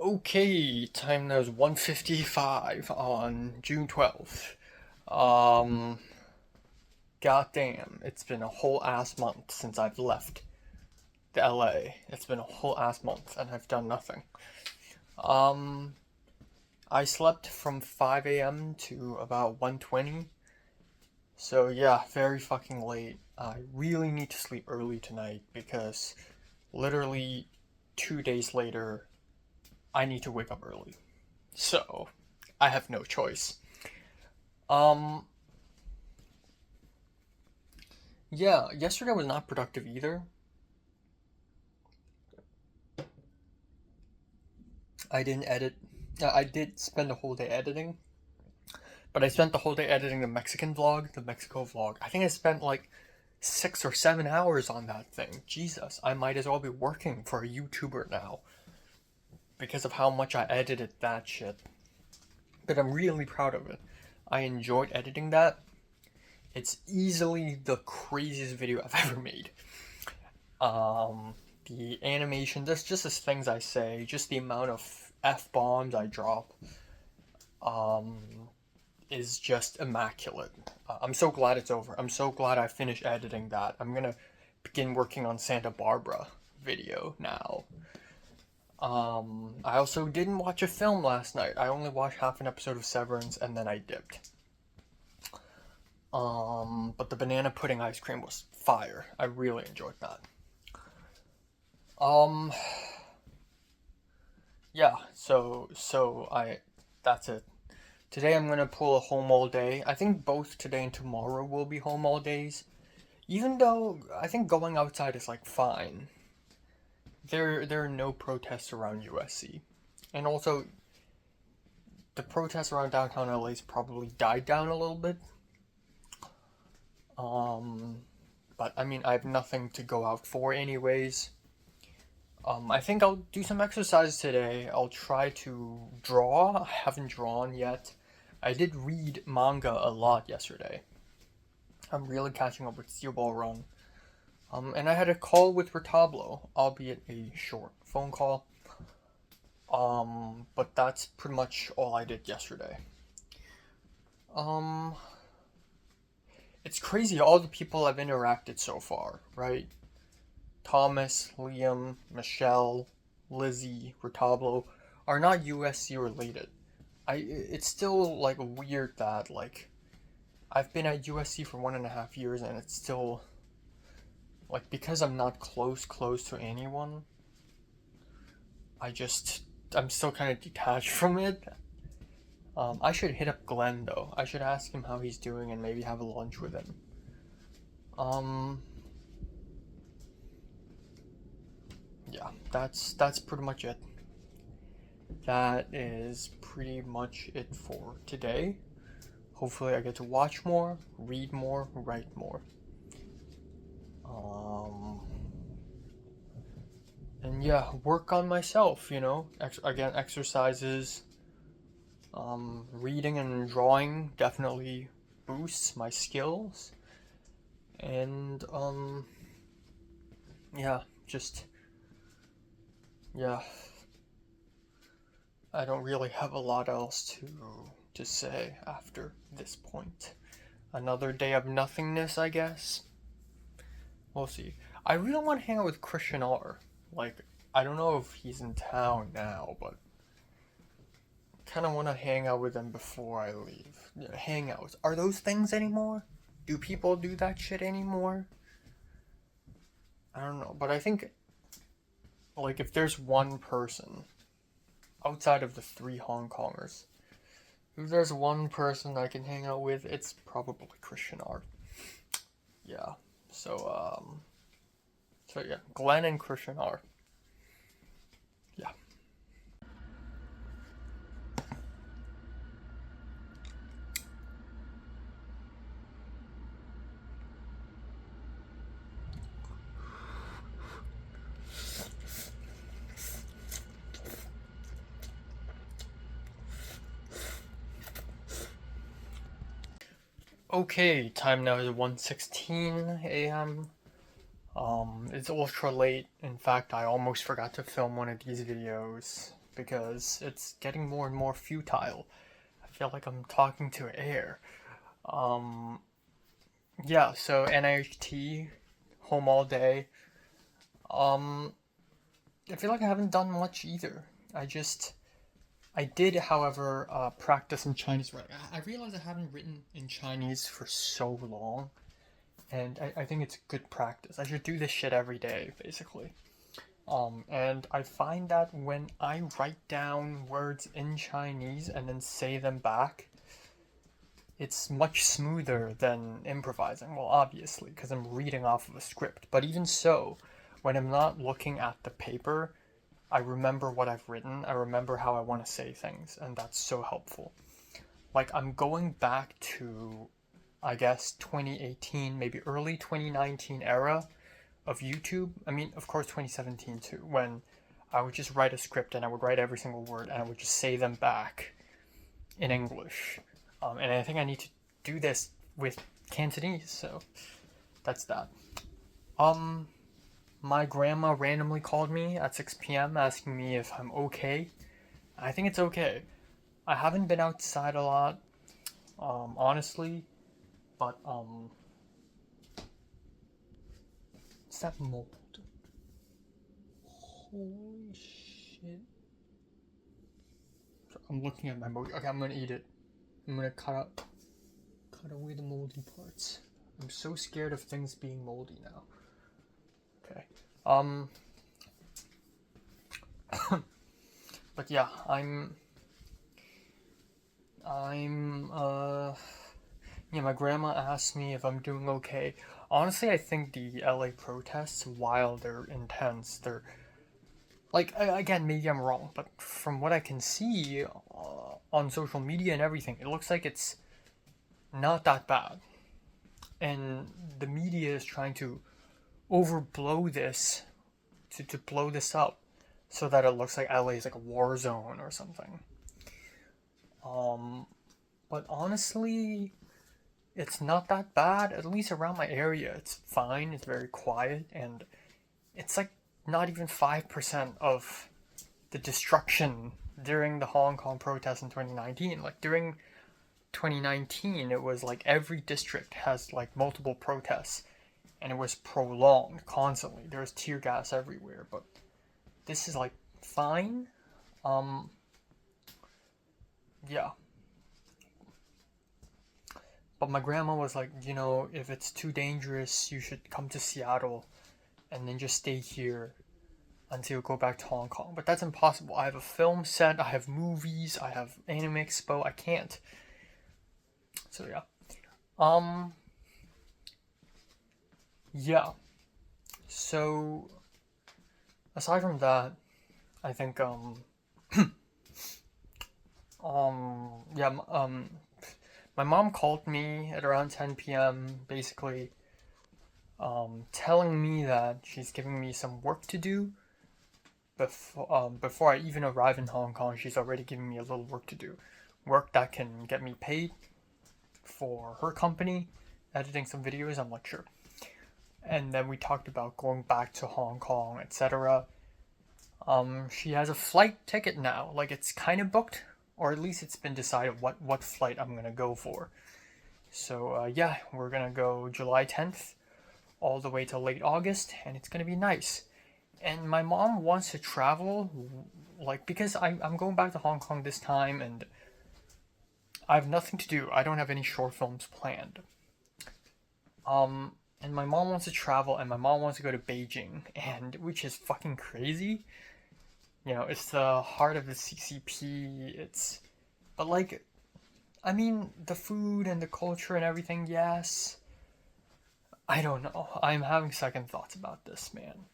Okay, time now is 1:55 on June 12th. Um, Goddamn, it's been a whole ass month since I've left the LA. It's been a whole ass month and I've done nothing. Um, I slept from 5 a.m. to about 1:20. So yeah, very fucking late. I really need to sleep early tonight because literally 2 days later, I need to wake up early. So, I have no choice. Um, yeah, yesterday was not productive either. I didn't edit. I did spend the whole day editing, but I spent the whole day editing the Mexican vlog, the Mexico vlog. I think I spent like 6 or 7 hours on that thing. Jesus, I might as well be working for a YouTuber now because of how much I edited that shit. But I'm really proud of it. I enjoyed editing that. It's easily the craziest video I've ever made. The animation, there's just as things I say, just the amount of F bombs I drop, um, is just immaculate. I'm so glad it's over. I'm so glad I finished editing that. I'm gonna begin working on Santa Barbara video now. I also didn't watch a film last night. I only watched half an episode of Severance and then I dipped. But the banana pudding ice cream was fire. I really enjoyed that. Um, yeah, that's it. Today I'm gonna pull a home all day. I think both today and tomorrow will be home all days. Even though I think going outside is like fine. There are no protests around USC. And also the protests around downtown LA's probably died down a little bit. But I mean I have nothing to go out for anyways. I think I'll do some exercise today. I'll try to draw. I haven't drawn yet. I did read manga a lot yesterday. I'm really catching up with Steel Ball Run. And I had a call with Retablo, albeit a short phone call. But that's pretty much all I did yesterday. Um, it's crazy all the people I've interacted so far, right? Thomas, Liam, Michelle, Lizzie, Retablo are not USC related. It's still like weird that like I've been at USC for 1.5 years and it's still like because I'm not close to anyone. I'm still kind of detached from it. I should hit up Glenn though. I should ask him how he's doing and maybe have a lunch with him. Um, yeah, that's pretty much it. That is pretty much it for today. Hopefully I get to watch more, read more, write more. And yeah, work on myself, again, exercises, reading and drawing definitely boosts my skills. And, yeah, just, yeah, I don't really have a lot else to say after this point. Another day of nothingness, I guess. We'll see. I really want to hang out with Christian R. Like, I don't know if he's in town now, but kind of want to hang out with him before I leave. Hangouts. Are those things anymore? Do people do that shit anymore? I don't know, but I think, like, if there's one person outside of the three Hong Kongers, if there's one person I can hang out with, it's probably Christian R. Yeah. So yeah, Glenn and Christian R. Yeah. Okay, time now is 1:16 a.m. It's ultra late. In fact, I almost forgot to film one of these videos because it's getting more and more futile. I feel like I'm talking to air. Um, yeah, so NIHT, home all day. Um, I feel like I haven't done much either. I did, however, practice in Chinese writing. I realize I haven't written in Chinese for so long, and I think it's good practice. I should do this shit every day, basically. And I find that when I write down words in Chinese and then say them back, it's much smoother than improvising. Well, obviously, because I'm reading off of a script. But even so, when I'm not looking at the paper, I remember what I've written. I remember how I want to say things, and that's so helpful. Like, I'm going back to, I guess, 2018, maybe early 2019 era of YouTube. I mean, of course, 2017 too, when I would just write a script and I would write every single word and I would just say them back in English. And I think I need to do this with Cantonese, so that's that. My grandma randomly called me at 6 p.m. asking me if I'm okay. I think it's okay. I haven't been outside a lot, honestly, but, is that mold? Holy shit. I'm looking at my mold. Okay, I'm gonna eat it. I'm gonna cut away the moldy parts. I'm so scared of things being moldy now. Okay. But yeah, yeah, my grandma asked me if I'm doing okay. Honestly, I think the LA protests, while they're intense, they're like, again, maybe I'm wrong, but from what I can see on social media and everything, it looks like it's not that bad. And the media is trying to overblow this, to blow this up, so that it looks like LA is like a war zone or something. But honestly, it's not that bad. At least around my area, it's fine. It's very quiet, and it's like not even 5% of the destruction during the Hong Kong protests in 2019. Like during 2019, it was like every district has like multiple protests, and it was prolonged constantly. There was tear gas everywhere, but this is like fine. Um, yeah. But my grandma was like, if it's too dangerous, you should come to Seattle and then just stay here until you go back to Hong Kong. But that's impossible. I have a film set, I have movies, I have Anime Expo. I can't. So yeah. Yeah. So aside from that, I think yeah, my mom called me at around 10 p.m. basically telling me that she's giving me some work to do before I even arrive in Hong Kong. She's already giving me a little work to do, work that can get me paid for her company, editing some videos. I'm like, sure. And then we talked about going back to Hong Kong, etc. She has a flight ticket now, like it's kind of booked, or at least it's been decided what flight I'm gonna go for. So yeah, we're gonna go July 10th all the way to late August, and it's gonna be nice. And my mom wants to travel, like, because I'm going back to Hong Kong this time, and I have nothing to do. I don't have any short films planned. And my mom wants to travel, and my mom wants to go to Beijing, and which is fucking crazy. It's the heart of the CCP. But like, I mean, the food and the culture and everything, yes. I don't know. I'm having second thoughts about this, man.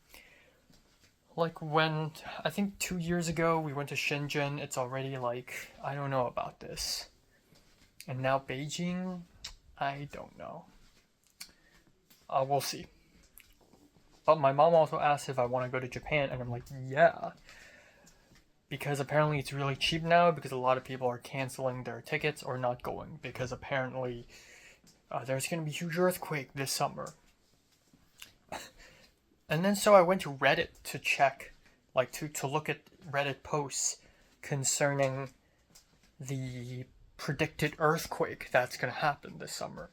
Like when, I think 2 years ago, we went to Shenzhen, it's already like, I don't know about this. And now Beijing, I don't know. We'll see. But my mom also asked if I want to go to Japan, and I'm like, yeah. Because apparently it's really cheap now, because a lot of people are canceling their tickets or not going, because apparently there's going to be a huge earthquake this summer. And then so I went to Reddit to check, like to look at Reddit posts concerning the predicted earthquake that's going to happen this summer.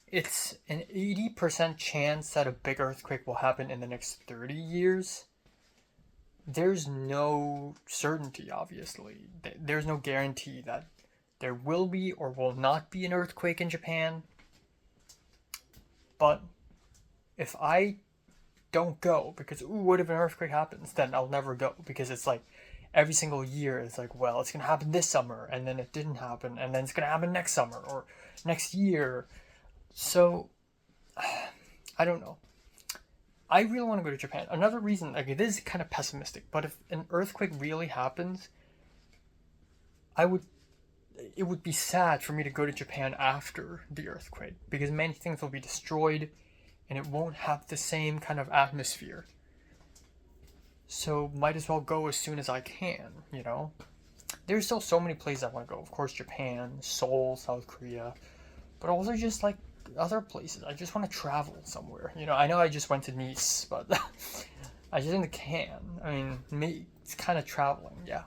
It's an 80% chance that a big earthquake will happen in the next 30 years. There's no certainty, obviously. There's no guarantee that there will be or will not be an earthquake in Japan. But if I don't go because, ooh, what if an earthquake happens? Then I'll never go, because it's like every single year it's like, well, it's going to happen this summer, and then it didn't happen, and then it's going to happen next summer or next year. So, I don't know. I really want to go to Japan. Another reason, okay, this is kind of pessimistic, but if an earthquake really happens, it would be sad for me to go to Japan after the earthquake, because many things will be destroyed and it won't have the same kind of atmosphere. So might as well go as soon as I can, you know? There's still so many places I want to go. Of course, Japan, Seoul, South Korea, but also just like other places. I just want to travel somewhere. You know, I know I just went to Nice, but I just went to Cannes. I mean, it's kind of traveling, yeah.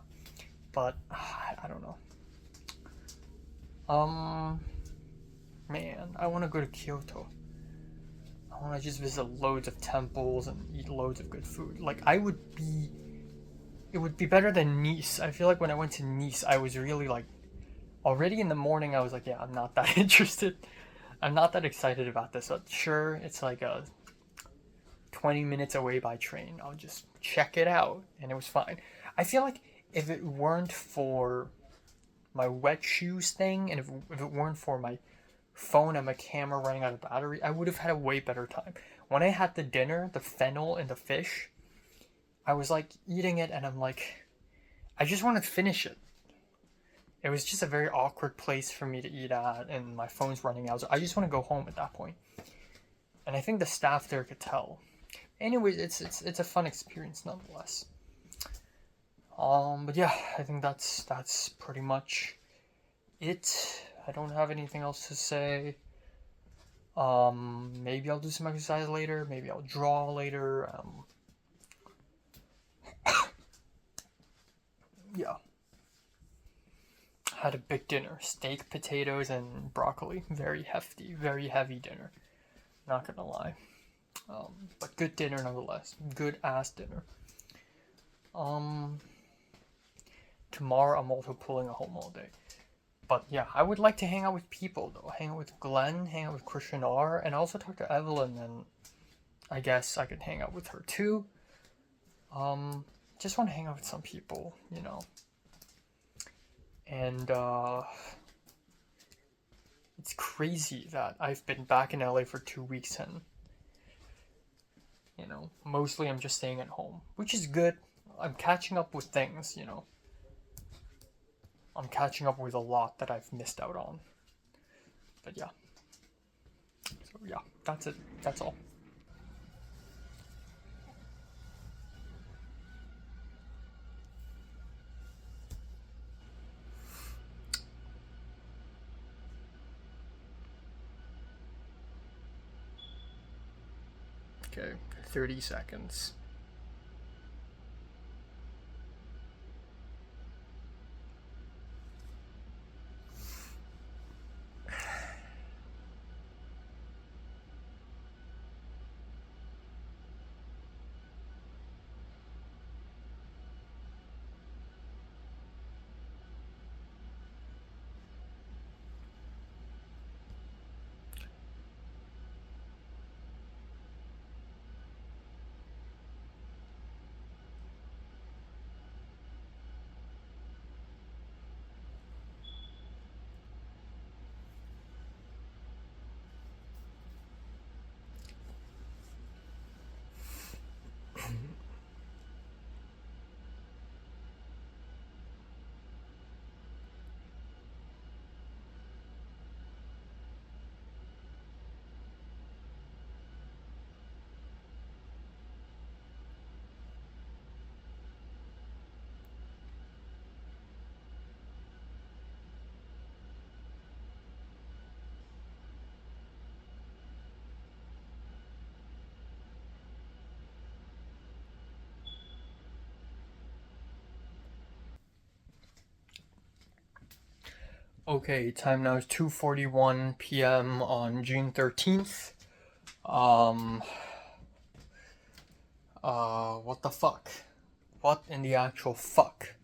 But I don't know. Man, I want to go to Kyoto. I want to just visit loads of temples and eat loads of good food. Like, it would be better than Nice. I feel like when I went to Nice, I was really like, already in the morning, I was like, yeah, I'm not that interested. I'm not that excited about this. But sure, it's like 20 minutes away by train. I'll just check it out. And it was fine. I feel like if it weren't for my wet shoes thing, and if it weren't for my phone and my camera running out of battery, I would have had a way better time. When I had the dinner, the fennel and the fish, I was like eating it and I'm like, I just want to finish it. It was just a very awkward place for me to eat at, and my phone's running out. So I just want to go home at that point. And I think the staff there could tell. Anyways, it's a fun experience nonetheless. But yeah, I think that's pretty much it. I don't have anything else to say. Maybe I'll do some exercise later. Maybe I'll draw later. Yeah. Had a big dinner. Steak, potatoes, and broccoli. Very hefty, very heavy dinner. Not gonna lie. But good dinner nonetheless. Good ass dinner. Tomorrow I'm also pulling a home all day. But yeah, I would like to hang out with people though. Hang out with Glenn, hang out with Christian R, and also talk to Evelyn, and I guess I could hang out with her too. Just want to hang out with some people, you know. And it's crazy that I've been back in LA for 2 weeks, and you know, mostly I'm just staying at home, which is good. I'm catching up with things, you know. I'm catching up with a lot that I've missed out on. But yeah. So yeah, that's it. That's all. Okay, 30 seconds. Okay, time now is 2:41 p.m. on June 13th. Um, what the fuck? What in the actual fuck?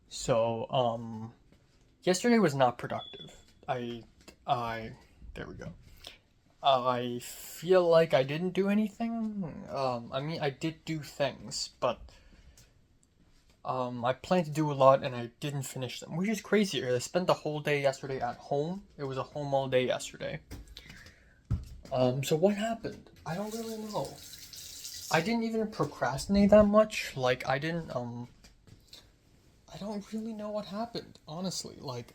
So, yesterday was not productive. There we go. I feel like I didn't do anything. I mean, I did do things, but I planned to do a lot and I didn't finish them, which is crazy. I spent the whole day yesterday at home. It was a home all day yesterday. So what happened? I don't really know. I didn't even procrastinate that much. Like, I don't really know what happened, honestly. Like,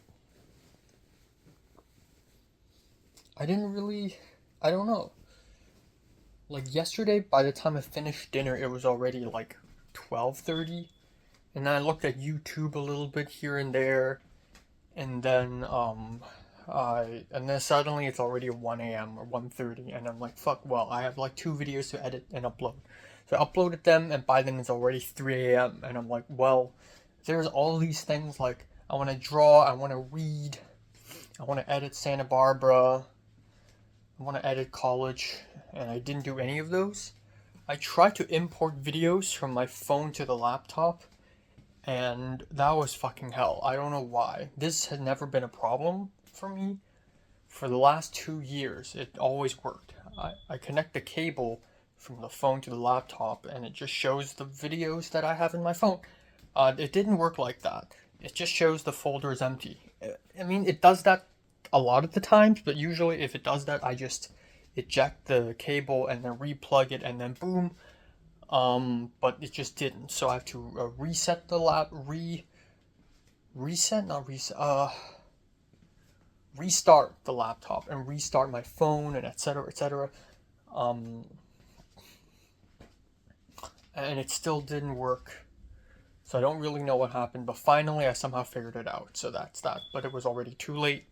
I didn't really, I don't know. Like, yesterday, by the time I finished dinner, it was already like 12:30. And then I looked at YouTube a little bit here and there. And then, and then suddenly it's already 1 a.m. or 1:30. And I'm like, fuck, well, I have like 2 videos to edit and upload. So I uploaded them, and by then it's already 3 a.m. And I'm like, well, there's all these things like I want to draw, I want to read, I want to edit Santa Barbara, I want to edit college, and I didn't do any of those. I tried to import videos from my phone to the laptop, and that was fucking hell. I don't know why. This had never been a problem for me. For the last 2 years, it always worked. I connect the cable from the phone to the laptop, and it just shows the videos that I have in my phone. It didn't work like that. It just shows the folder is empty. I mean, it does that a lot of the times, but usually if it does that, I just eject the cable and then replug it, and then boom. But it just didn't. So I have to reset the restart the laptop and restart my phone and etc. etc. Um, and it still didn't work. So I don't really know what happened, but finally I somehow figured it out. So that's that. But it was already too late.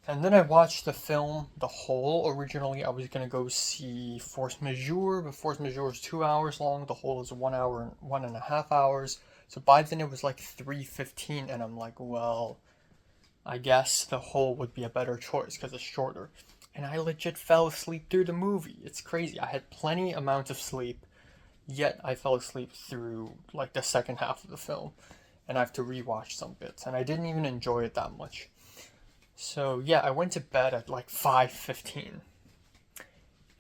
And then I watched the film The Hole. Originally I was gonna go see Force Majeure, but Force Majeure is 2 hours long. The Hole is 1 hour and 1.5 hours. So by then it was like 3:15, and I'm like, well, I guess The Hole would be a better choice because it's shorter. And I legit fell asleep through the movie. It's crazy. I had plenty amounts of sleep, yet I fell asleep through like the second half of the film, and I have to rewatch some bits, and I didn't even enjoy it that much. So yeah, I went to bed at like 5:15,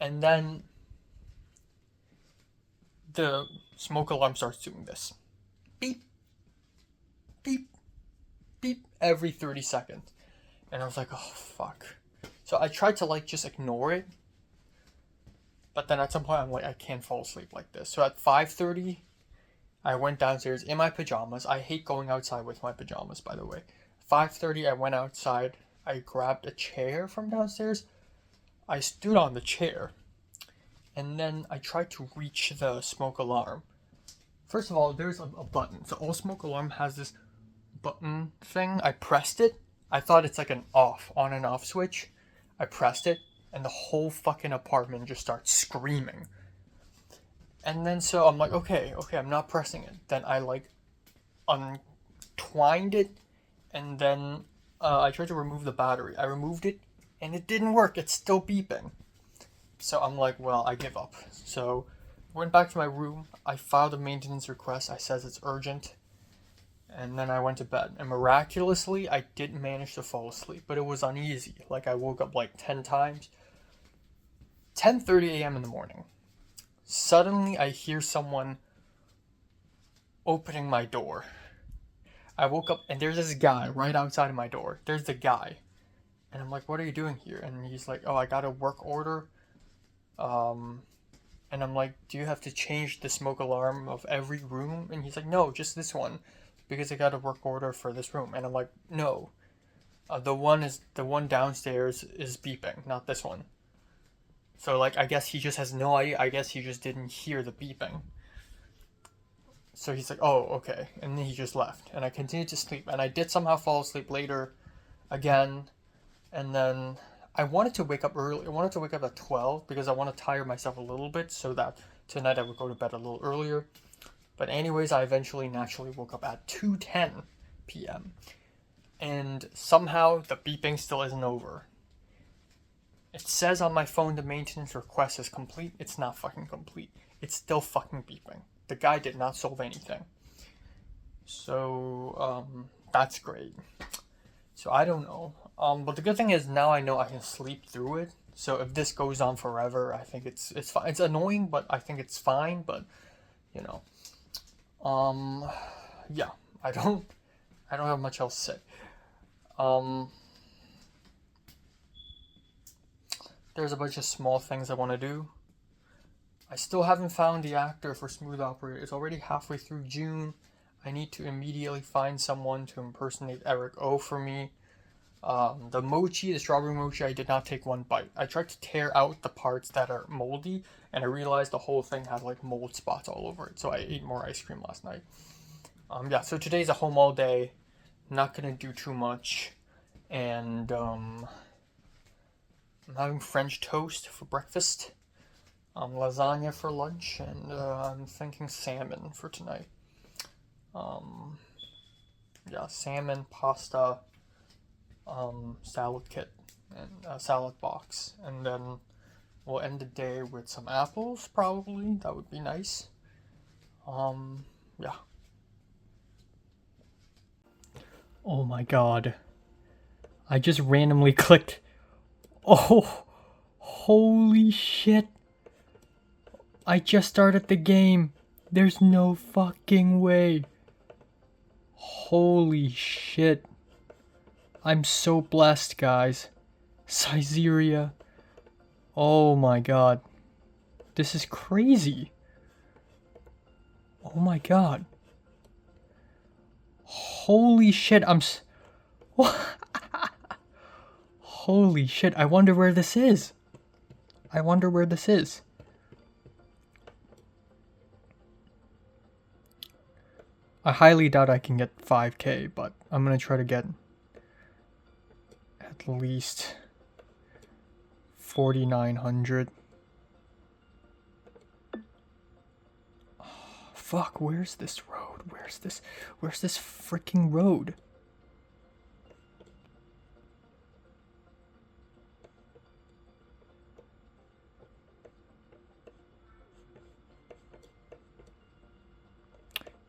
and then the smoke alarm starts doing this, beep, beep, beep every 30 seconds, and I was like, oh fuck. So I tried to like just ignore it, but then at some point I'm like, I can't fall asleep like this. So at 5:30, I went downstairs in my pajamas. I hate going outside with my pajamas, by the way. 5:30, I went outside. I grabbed a chair from downstairs. I stood on the chair, and then I tried to reach the smoke alarm. First of all, there's a button. So all smoke alarm has this button thing. I pressed it. I thought it's like an on and off switch. I pressed it, and the whole fucking apartment just starts screaming. And then so I'm like, okay, I'm not pressing it. Then I like untwined it, and then I tried to remove the battery. I removed it, and it didn't work. It's still beeping. So I'm like, well, I give up. So I went back to my room. I filed a maintenance request. I says it's urgent. And then I went to bed. And miraculously, I didn't manage to fall asleep. But it was uneasy. Like, I woke up like 10 times. 10:30 a.m. in the morning. Suddenly, I hear someone opening my door. I woke up, and there's this guy right outside of my door. There's the guy. And I'm like, what are you doing here? And he's like, oh, I got a work order. And I'm like, do you have to change the smoke alarm of every room? And he's like, no, just this one, because I got a work order for this room. And I'm like, no, the one downstairs is beeping, not this one. So like, I guess he just has no idea. I guess he just didn't hear the beeping. So he's like, oh, okay. And then he just left. And I continued to sleep. And I did somehow fall asleep later again. And then I wanted to wake up early. I wanted to wake up at 12 because I want to tire myself a little bit so that tonight I would go to bed a little earlier. But anyways, I eventually naturally woke up at 2:10 p.m. and somehow the beeping still isn't over. It says on my phone the maintenance request is complete. It's not fucking complete. It's still fucking beeping. The guy did not solve anything. So, that's great. So I don't know. But the good thing is now I know I can sleep through it. So if this goes on forever, I think it's fine. It's annoying, but I think it's fine. But you know, yeah, I don't have much else to say. There's a bunch of small things I want to do. I still haven't found the actor for Smooth Operator. It's already halfway through June. I need to immediately find someone to impersonate Eric O for me. The strawberry mochi, I did not take one bite. I tried to tear out the parts that are moldy, and I realized the whole thing had like mold spots all over it. So I ate more ice cream last night. Yeah, so today's a home all day. Not gonna do too much, and I'm having French toast for breakfast. Lasagna for lunch, and I'm thinking salmon for tonight. Yeah, salmon, pasta, salad kit, and a salad box, and then we'll end the day with some apples, probably. That would be nice. Yeah. Oh my god. I just randomly clicked. Oh, holy shit. I just started the game. There's no fucking way. Holy shit. I'm so blessed, guys. Cyzeria. Oh my god. This is crazy. Oh my god. Holy shit, Holy shit, I wonder where this is. I highly doubt I can get 5k, but I'm gonna try to get at least 4,900. Oh, fuck, where's this road? Where's this freaking road?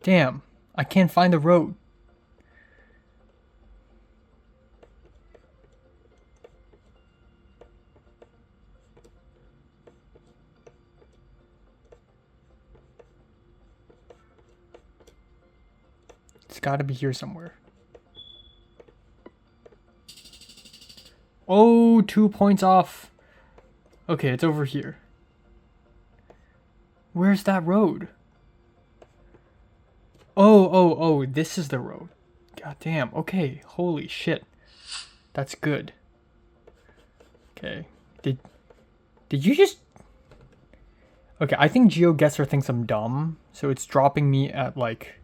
Damn, I can't find the road. It's gotta be here somewhere. Oh, 2 points off. Okay, it's over here. Where's that road? Oh, this is the road. God damn. Okay, holy shit. That's good. Okay. Did you just... Okay, I think GeoGuessr thinks I'm dumb, so it's dropping me at, like,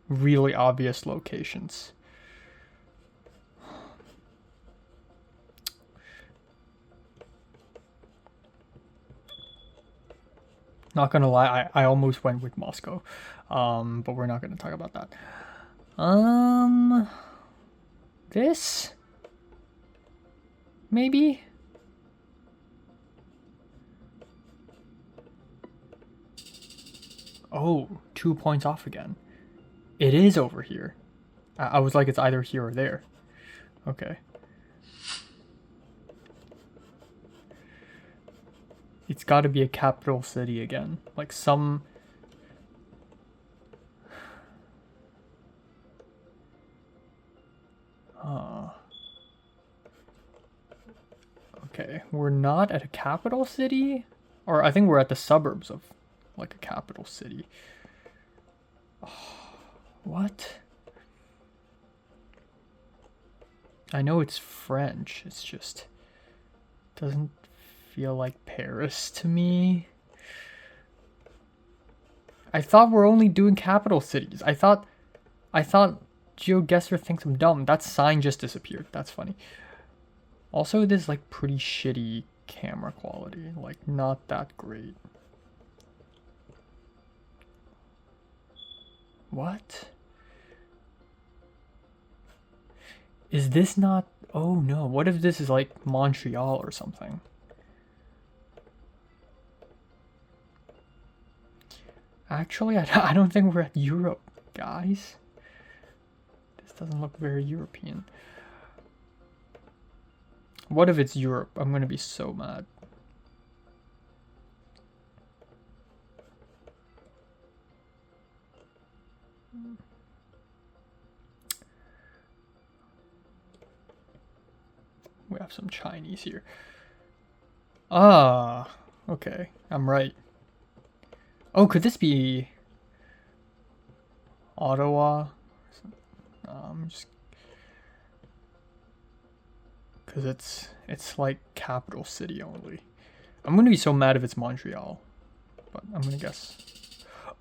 really obvious locations. Not gonna lie, I almost went with Moscow. But we're not gonna talk about that. This? Maybe? Oh, 2 points off again. It is over here. I was like, it's either here or there. Okay. It's got to be a capital city again. Like some... Okay, we're not at a capital city? Or I think we're at the suburbs of, like, a capital city. Oh, what? I know it's French, it's just... doesn't feel like Paris to me. I thought we're only doing capital cities. I thought GeoGuessr thinks I'm dumb. That sign just disappeared. That's funny. Also, this is like pretty shitty camera quality. Like, not that great. What? Is this not... Oh no, what if this is like Montreal or something? Actually, I don't think we're at Europe, guys. This doesn't look very European. What if it's Europe? I'm gonna be so mad. We have some Chinese here. Ah, okay, I'm right. Oh, could this be Ottawa? Just because it's like capital city only. I'm gonna be so mad if it's Montreal, but I'm gonna guess.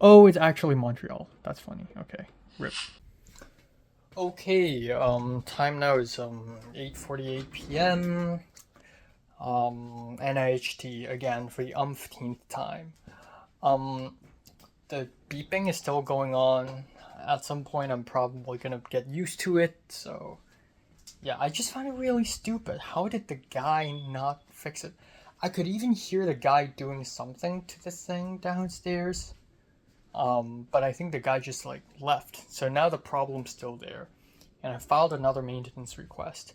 Oh, it's actually Montreal. That's funny. Okay, rip. Okay, time now is 8:48 p.m. NIHT again for the umpteenth time. The beeping is still going on. At some point, I'm probably gonna get used to it. So, yeah, I just find it really stupid. How did the guy not fix it? I could even hear the guy doing something to this thing downstairs. But I think the guy just like left. So now the problem's still there. And I filed another maintenance request.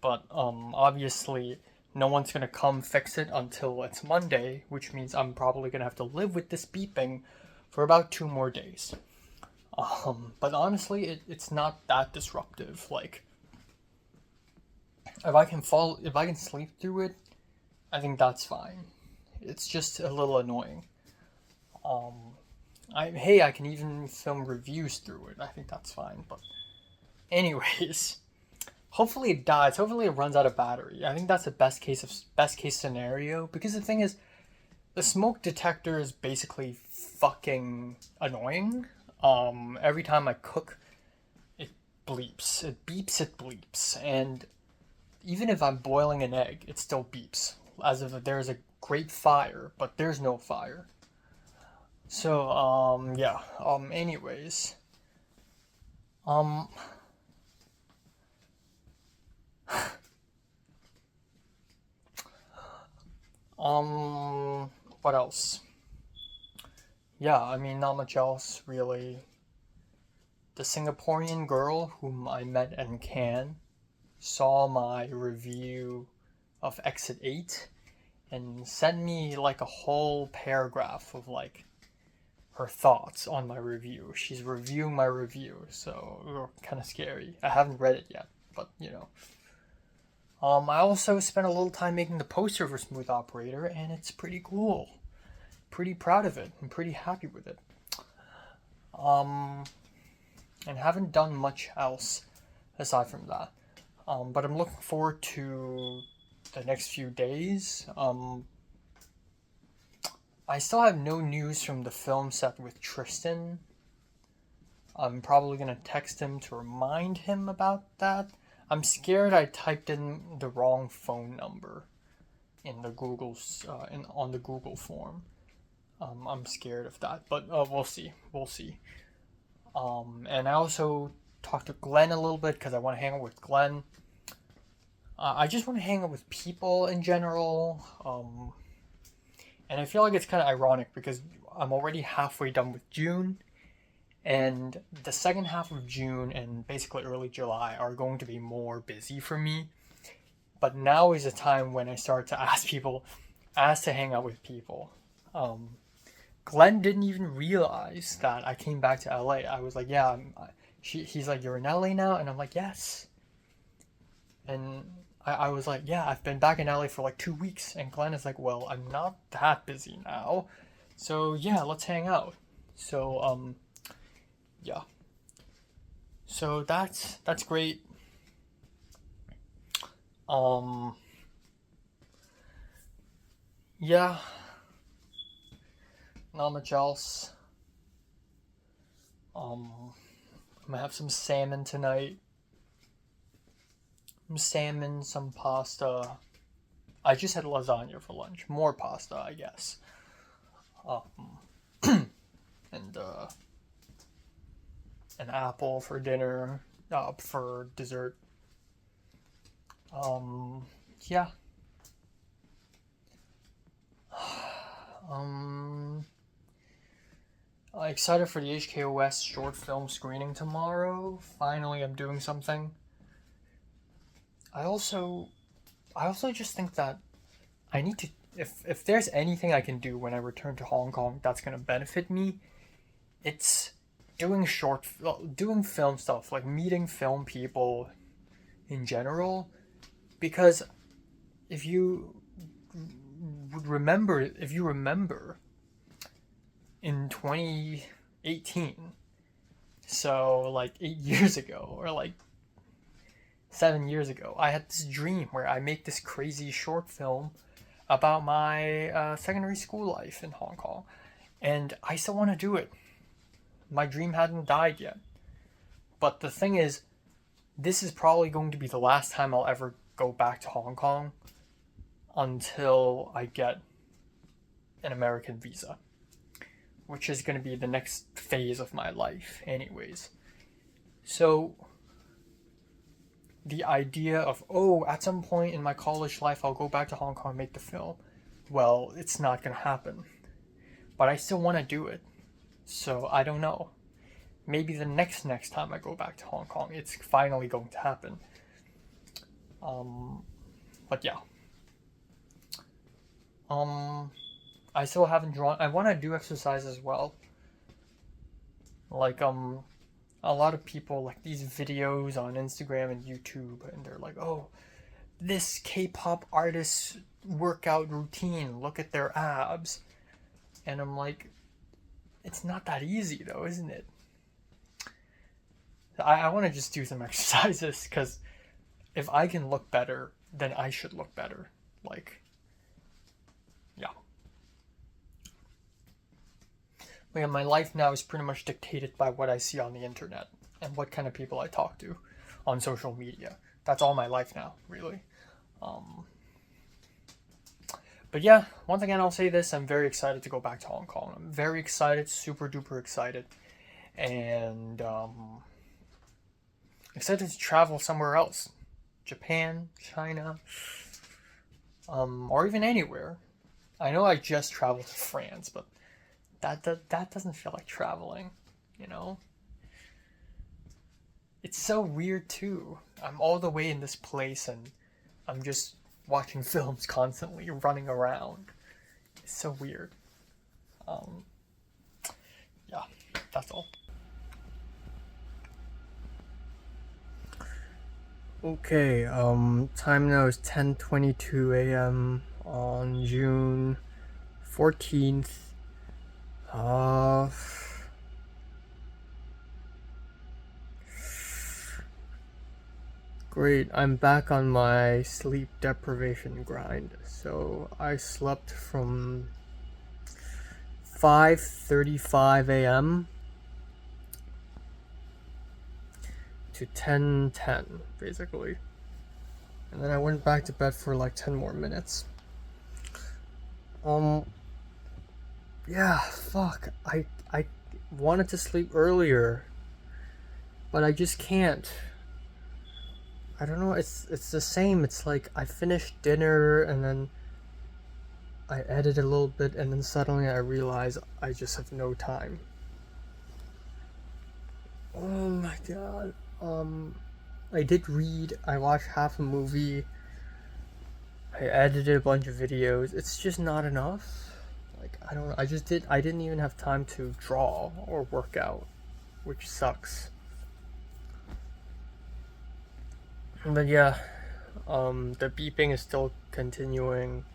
But obviously no one's gonna come fix it until it's Monday, which means I'm probably gonna have to live with this beeping for about 2 more days. But honestly, it's not that disruptive. Like, if I can sleep through it, I think that's fine. It's just a little annoying. I can even film reviews through it. I think that's fine. But anyways, hopefully it dies. Hopefully it runs out of battery. I think that's the best case scenario, because the thing is, the smoke detector is basically fucking annoying. Every time I cook, it bleeps. It beeps, it bleeps. And even if I'm boiling an egg, it still beeps. As if there's a great fire, but there's no fire. So, yeah. Anyways. Um, what else? Yeah, I mean, not much else, really. The Singaporean girl whom I met in Cannes saw my review of Exit 8 and sent me like a whole paragraph of like her thoughts on my review. She's reviewing my review, so kind of scary. I haven't read it yet, but you know. I also spent a little time making the poster for Smooth Operator, and it's pretty cool. Pretty proud of it. I'm pretty happy with it. And haven't done much else aside from that. But I'm looking forward to the next few days. I still have no news from the film set with Tristan. I'm probably gonna text him to remind him about that. I'm scared I typed in the wrong phone number in the on the Google form. I'm scared of that, but we'll see. We'll see. And I also talked to Glenn a little bit because I want to hang out with Glenn. I just want to hang out with people in general. And I feel like it's kind of ironic because I'm already halfway done with June, and the second half of June and basically early July are going to be more busy for me. But now is a time when I start to ask to hang out with people. Glenn didn't even realize that I came back to LA. I was like, yeah, he's like, you're in LA now? And I'm like, yes. And I was like, yeah, I've been back in LA for like 2 weeks. And Glenn is like, well, I'm not that busy now. So yeah, let's hang out. So, yeah. So that's great. Yeah, not much else. I'm gonna have some salmon tonight. Some salmon, some pasta. I just had lasagna for lunch. More pasta, I guess. And an apple for dinner. For dessert. Yeah. Um, Excited for the HKOS short film screening tomorrow. Finally, I'm doing something. I also, I also just think that I need to. If there's anything I can do when I return to Hong Kong that's gonna benefit me, it's doing film stuff, like meeting film people in general. Because if you if you remember in 2018, so like 8 years ago, or like 7 years ago, I had this dream where I make this crazy short film about my secondary school life in Hong Kong, and I still want to do it. My dream hadn't died yet. But the thing is, this is probably going to be the last time I'll ever go back to Hong Kong until I get an American visa, which is going to be the next phase of my life, anyways. So, the idea of, oh, at some point in my college life, I'll go back to Hong Kong and make the film, well, it's not going to happen. But I still want to do it. So, I don't know. Maybe the next time I go back to Hong Kong, it's finally going to happen. But yeah. I still haven't drawn. I want to do exercise as well. Like a lot of people like these videos on Instagram and YouTube, and they're like, oh, this K-pop artist's workout routine. Look at their abs, and I'm like, it's not that easy though, isn't it? I want to just do some exercises because if I can look better, then I should look better. Like, yeah. But yeah, my life now is pretty much dictated by what I see on the internet and what kind of people I talk to on social media. That's all my life now, really. But yeah, once again, I'll say this: I'm very excited to go back to Hong Kong. I'm very excited, super duper excited, and excited to travel somewhere else, Japan, China, or even anywhere. I know I just traveled to France, but that doesn't feel like traveling, you know? It's so weird too. I'm all the way in this place and I'm just watching films constantly, running around. It's so weird. Yeah, that's all. Okay, time now is 10:22 a.m. on June 14th. Great, I'm back on my sleep deprivation grind. So I slept from 5:35 a.m. to 10:10, basically. And then I went back to bed for like 10 more minutes. Yeah, fuck. I wanted to sleep earlier, but I just can't. I don't know, it's the same. It's like I finished dinner and then I edit a little bit and then suddenly I realize I just have no time. Oh my god. I did read, I watched half a movie, I edited a bunch of videos. It's just not enough. Like, I don't know, I didn't even have time to draw or work out, which sucks. But yeah, the beeping is still continuing.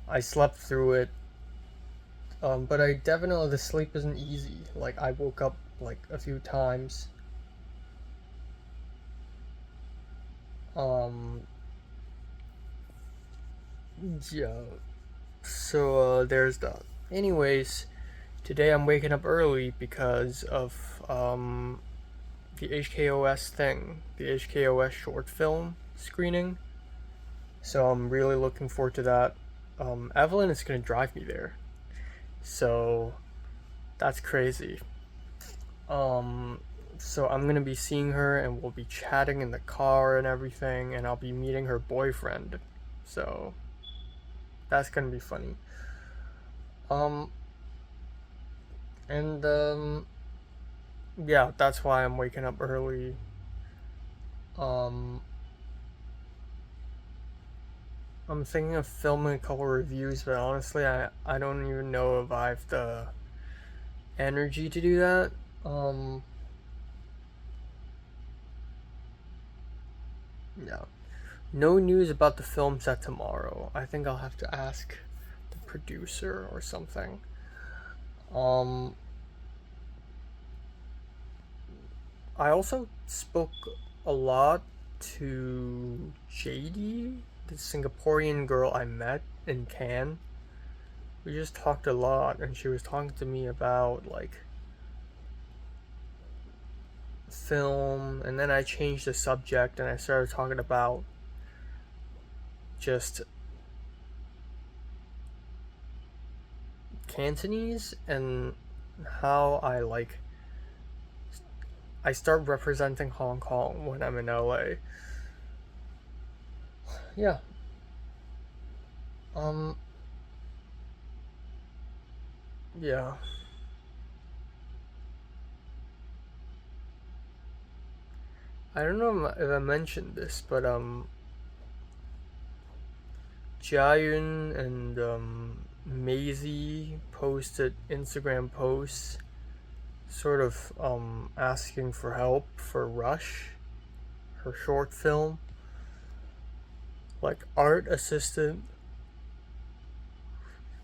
I slept through it. But I definitely, the sleep isn't easy. Like, I woke up like a few times. Yeah. So there's that. Anyways, today I'm waking up early because of the HKOS thing, the HKOS short film screening. So I'm really looking forward to that. Evelyn is gonna drive me there, so that's crazy. So I'm gonna be seeing her, and we'll be chatting in the car and everything, and I'll be meeting her boyfriend. So that's gonna be funny. Um, and yeah, that's why I'm waking up early. Um, I'm thinking of filming a couple reviews, but honestly, I don't even know if I have the energy to do that. Yeah. No news about the film set tomorrow. I think I'll have to ask the producer or something. Um, I also spoke a lot to JD, the Singaporean girl I met in Cannes. We just talked a lot, and she was talking to me about like film, and then I changed the subject and I started talking about just Cantonese and how I start representing Hong Kong when I'm in LA. Yeah. Um yeah. I don't know if I mentioned this, but Jiayun and Maisie posted Instagram posts sort of asking for help for Rush, her short film, like art assistant,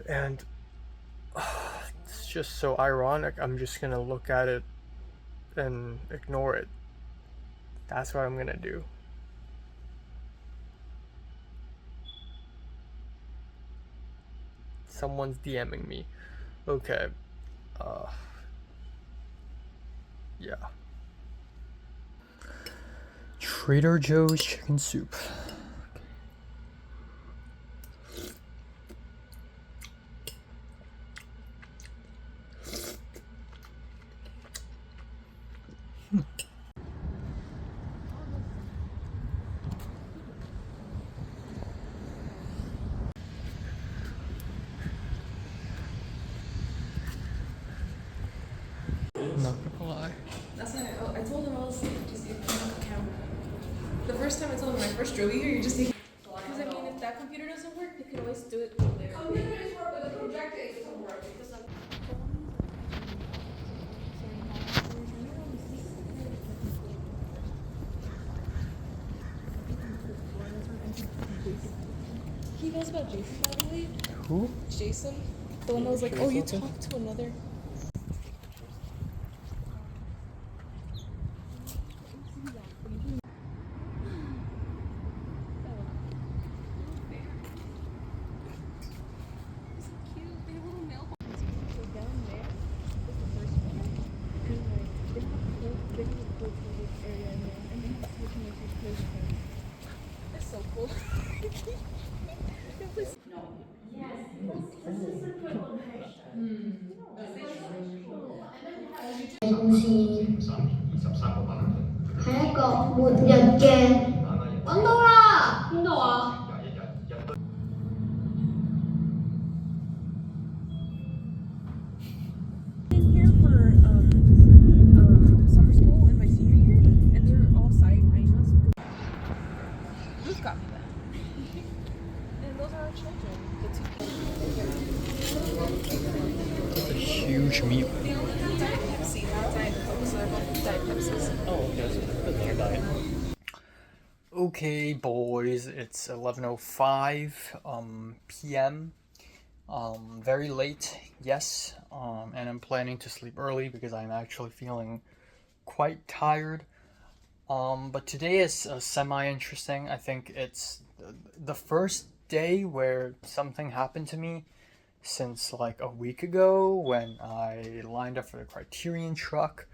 and it's just so ironic. I'm just gonna look at it and ignore it. That's what I'm gonna do. Someone's DMing me. Okay. Uh, yeah. Trader Joe's chicken soup. Not gonna lie. That's why I told him I was like, just give me a camera. The first time I told him when I first drove you here, you just take. Because I mean, if that computer doesn't work, they could always do it from there. Computers work, but the projector it doesn't work. He knows about Jason, by the way. Who? Jason, the one that was like, oh, you talked to another. It's so cool. 공시係一個末日嘅揾到啦！邊度啊？Here for summer school in my senior year, and they're all side eyeing us. Ruth got me that. And those are our children. It's a huge meal. They only have Diet Pepsi, not Diet Coke, so they're both Diet Pepsis. Oh, okay, so their diet. Okay, boys, it's 11:05 p.m. Very late, yes. And I'm planning to sleep early because I'm actually feeling quite tired. But today is semi-interesting. I think it's the first day where something happened to me since like a week ago when I lined up for the Criterion truck.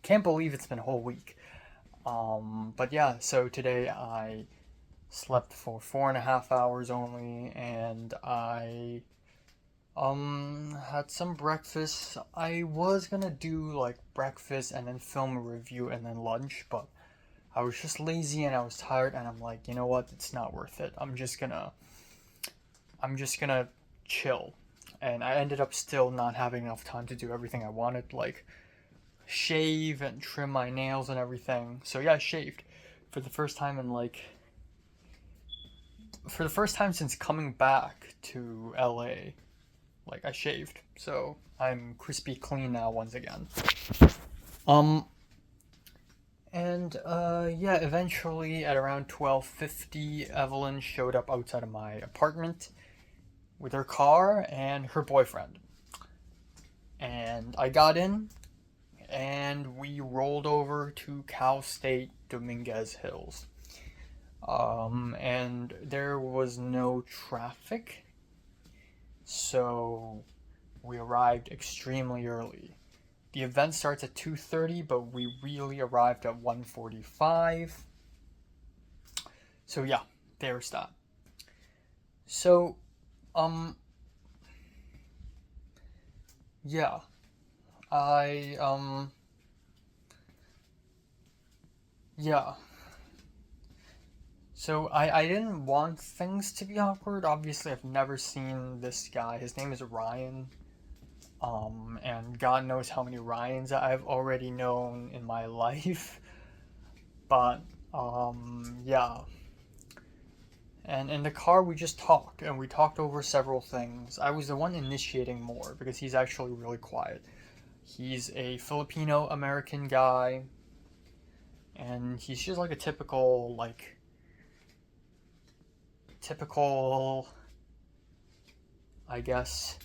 Can't believe it's been a whole week. But yeah, so today I slept for 4.5 hours only, and I Had some breakfast. I was gonna do like breakfast and then film a review and then lunch, but I was just lazy and I was tired and I'm like, you know what? It's not worth it. I'm just gonna chill. And I ended up still not having enough time to do everything I wanted, like shave and trim my nails and everything. So yeah, I shaved for the first time since coming back to LA. Like I shaved. So I'm crispy clean now once again. Yeah, eventually at around 12:50, Evelyn showed up outside of my apartment with her car and her boyfriend. And I got in and we rolled over to Cal State Dominguez Hills. And there was no traffic, so we arrived extremely early. The event starts at 2:30, but we really arrived at 1:45. So yeah, there's that. So, yeah, I, yeah. So I didn't want things to be awkward. Obviously, I've never seen this guy. His name is Ryan. And God knows how many Ryans I've already known in my life. But, yeah. And in the car, we just talked, and we talked over several things. I was the one initiating more because he's actually really quiet. He's a Filipino American guy, and he's just like a typical, I guess,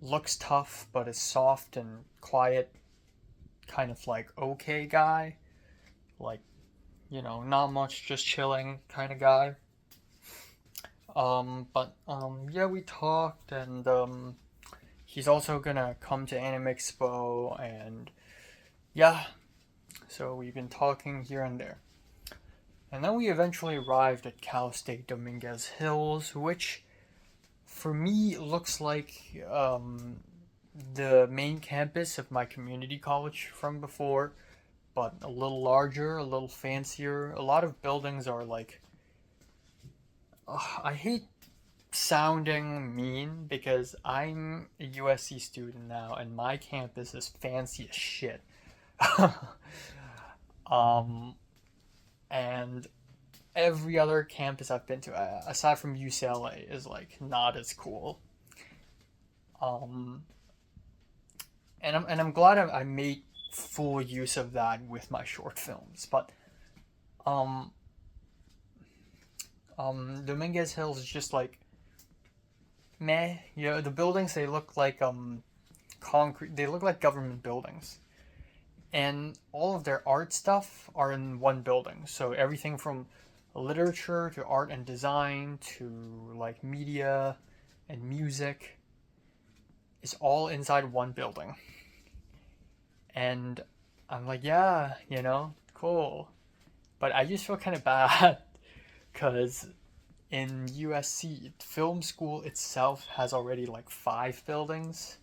looks tough but is soft and quiet, kind of like okay guy. Like, not much, just chilling kind of guy. Yeah, we talked, and he's also gonna come to Anime Expo, and yeah, so we've been talking here and there. And then we eventually arrived at Cal State Dominguez Hills, which for me looks like the main campus of my community college from before, but a little larger, a little fancier. A lot of buildings are like, I hate sounding mean because I'm a USC student now and my campus is fancy as shit. And every other campus I've been to, aside from UCLA, is like not as cool. And I'm glad I made full use of that with my short films. But Dominguez Hills is just like meh. The buildings, they look like concrete. They look like government buildings, and all of their art stuff are in one building. So everything from literature to art and design to like media and music is all inside one building. And I'm like, yeah, cool. But I just feel kind of bad because in USC, film school itself has already like 5 buildings.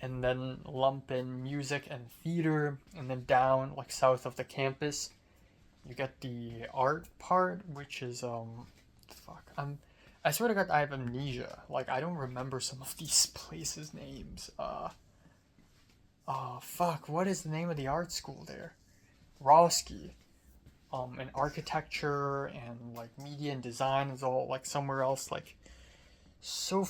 And then lump in music and theater, and then down like south of the campus, you get the art part, which is I swear to God, I have amnesia. Like I don't remember some of these places' names. What is the name of the art school there? Roski. And architecture and like media and design is all like somewhere else, like so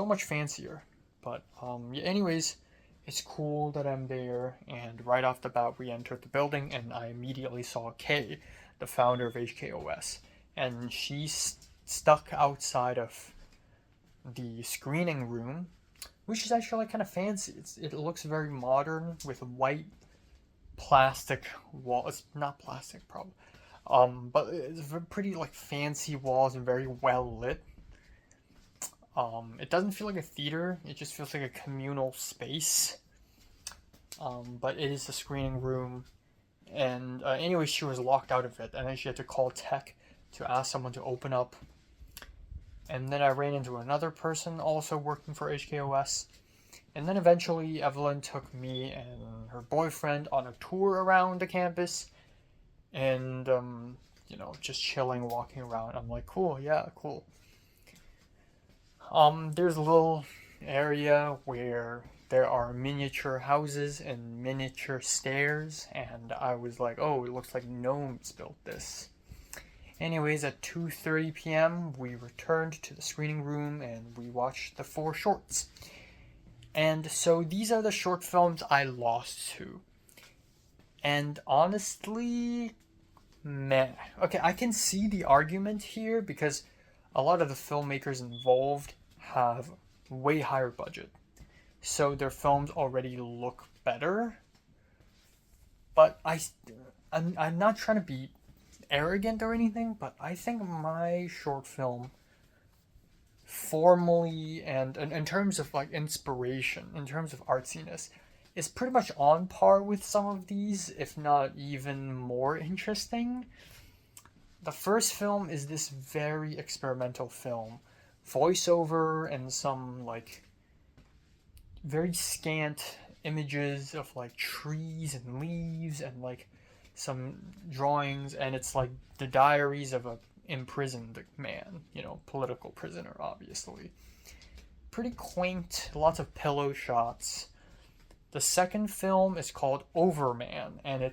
much fancier. But yeah, anyways, it's cool that I'm there, and right off the bat we entered the building and I immediately saw Kay, the founder of HKOS, and she's stuck outside of the screening room, which is actually kind of fancy. It looks very modern with white plastic wall. It's not plastic, probably, but it's pretty like fancy walls and very well lit. It doesn't feel like a theater. It just feels like a communal space. But it is a screening room, and anyway, she was locked out of it, and then she had to call tech to ask someone to open up. And then I ran into another person also working for HKOS. And then eventually Evelyn took me and her boyfriend on a tour around the campus. And, just chilling, walking around. I'm like, cool, yeah, cool. There's a little area where there are miniature houses and miniature stairs, and I was like, oh, it looks like gnomes built this. Anyways, at 2:30 p.m., we returned to the screening room and we watched the 4 shorts. And so these are the short films I lost to. And honestly, meh. Okay, I can see the argument here because a lot of the filmmakers involved have way higher budget. So their films already look better. But I'm not trying to be arrogant or anything, but I think my short film formally and in terms of like inspiration, in terms of artsiness, is pretty much on par with some of these, if not even more interesting. The first film is this very experimental film. Voiceover and some like very scant images of like trees and leaves and like some drawings, and it's like the diaries of a imprisoned man, political prisoner, obviously. Pretty quaint, lots of pillow shots. The second film is called Overman, and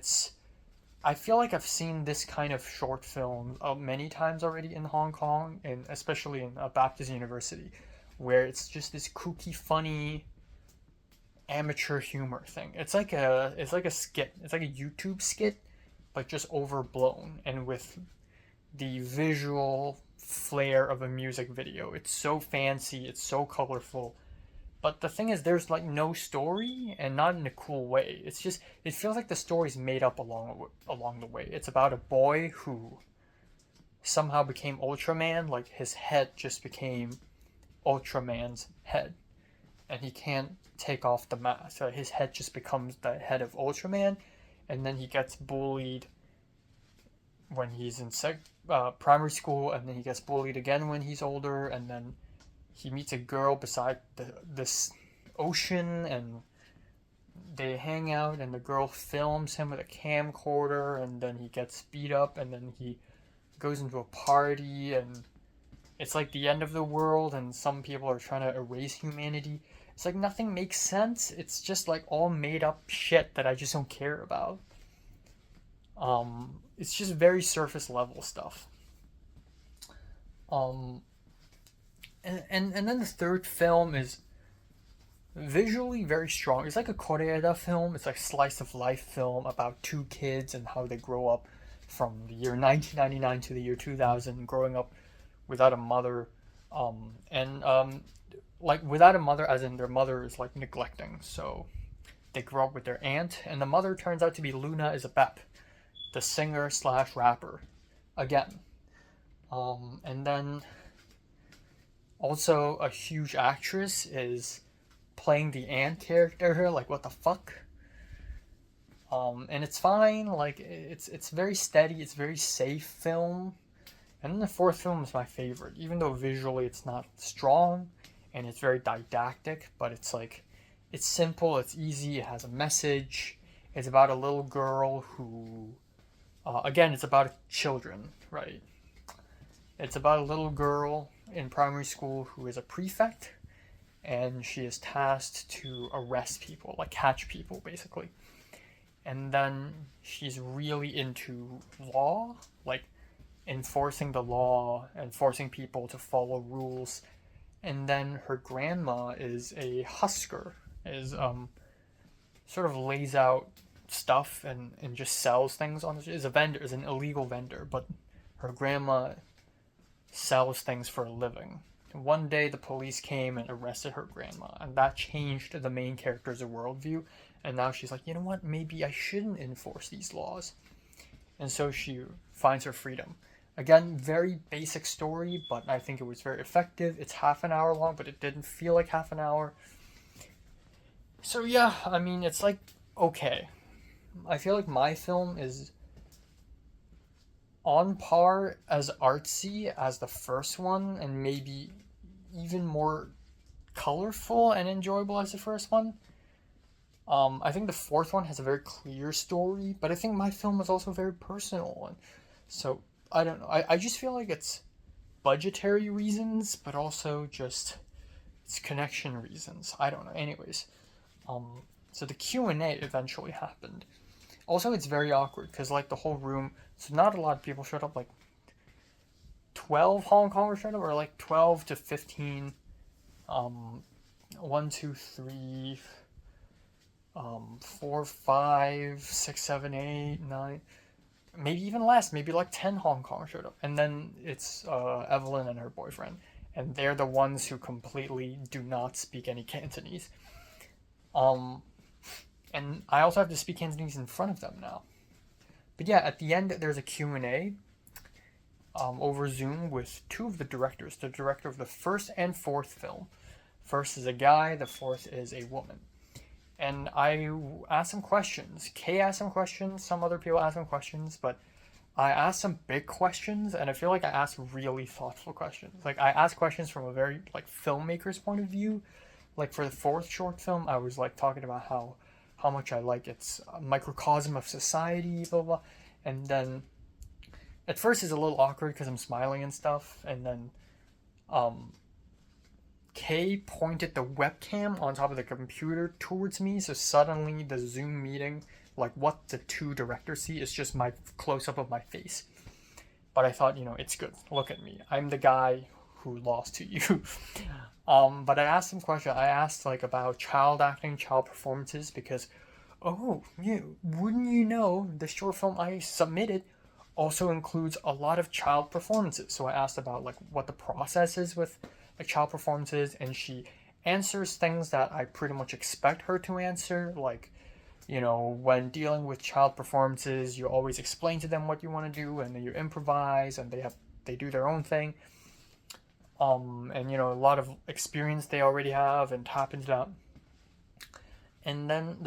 I feel like I've seen this kind of short film many times already in Hong Kong, and especially in a Baptist university, where it's just this kooky, funny, amateur humor thing. It's like a skit. It's like a YouTube skit, but just overblown and with the visual flair of a music video. It's so fancy, it's so colorful. But the thing is, there's like no story, and not in a cool way. It's just, it feels like the story's made up along the way. It's about a boy who somehow became Ultraman, like his head just became Ultraman's head. And he can't take off the mask. So his head just becomes the head of Ultraman, and then he gets bullied when he's in primary school, and then he gets bullied again when he's older, and then he meets a girl beside this ocean, and they hang out, and the girl films him with a camcorder, and then he gets beat up, and then he goes into a party, and it's like the end of the world, and some people are trying to erase humanity. It's like nothing makes sense. It's just like all made up shit that I just don't care about. It's just very surface level stuff. And then the third film is visually very strong. It's like a Koreeda film. It's like slice of life film about 2 kids and how they grow up from the year 1999 to the year 2000, growing up without a mother. Like without a mother as in their mother is like neglecting. So they grow up with their aunt, and the mother turns out to be Luna Isabep, the singer / rapper, again. And then also a huge actress is playing the aunt character. Like, what the fuck? And it's fine. Like, it's very steady. It's very safe film. And then the fourth film is my favorite, even though visually it's not strong and it's very didactic, but it's like, it's simple, it's easy, it has a message. It's about a little girl who, again, it's about children, right? It's about a little girl in primary school who is a prefect, and she is tasked to arrest people, like catch people, basically. And then she's really into law, like enforcing the law and forcing people to follow rules. And then her grandma is a husker, sort of lays out stuff and just sells things on the, is a vendor, is an illegal vendor, but her grandma sells things for a living. One day the police came and arrested her grandma, and that changed the main character's worldview. And now she's like, you know what, maybe I shouldn't enforce these laws. And so she finds her freedom. Again, very basic story, but I think it was very effective. It's half an hour long, but it didn't feel like half an hour. So yeah, I mean, it's like, okay. I feel like my film is on par as artsy as the first one, and maybe even more colorful and enjoyable as the first one. I think the fourth one has a very clear story, but I think my film was also very personal, and so I don't know. I just feel like it's budgetary reasons, but also just it's connection reasons. I don't know. Anyways, so the Q&A eventually happened. Also, it's very awkward because like the whole room, so not a lot of people showed up. Like 12 Hong Kongers showed up, or like 12 to 15. 1, 2, 3, 4, 5, 6, 7, 8, 9, maybe even less. Maybe like 10 Hong Kong showed up, and then it's Evelyn and her boyfriend, and they're the ones who completely do not speak any Cantonese. And I also have to speak Cantonese in front of them now. But yeah, at the end there's a Q&A over Zoom with two of the directors, the director of the first and fourth film. First is a guy, the fourth is a woman. And I asked some questions. Kay asked some questions, some other people asked some questions, but I asked some big questions, and I feel like I asked really thoughtful questions. Like, I asked questions from a very, like, filmmaker's point of view. Like, for the fourth short film, I was, like, talking about how much I like its microcosm of society, blah, blah. And then, at first it's a little awkward because I'm smiling and stuff, and then, Kay pointed the webcam on top of the computer towards me, so suddenly the Zoom meeting, like what the two directors see, is just my close-up of my face. But I thought, it's good. Look at me. I'm the guy who lost to you. But I asked some questions. I asked like about child acting, child performances, because, wouldn't you know, the short film I submitted also includes a lot of child performances. So I asked about like what the process is with like child performances, and she answers things that I pretty much expect her to answer, like, when dealing with child performances, you always explain to them what you want to do, and then you improvise, and they do their own thing. And a lot of experience they already have, and tap into that. And then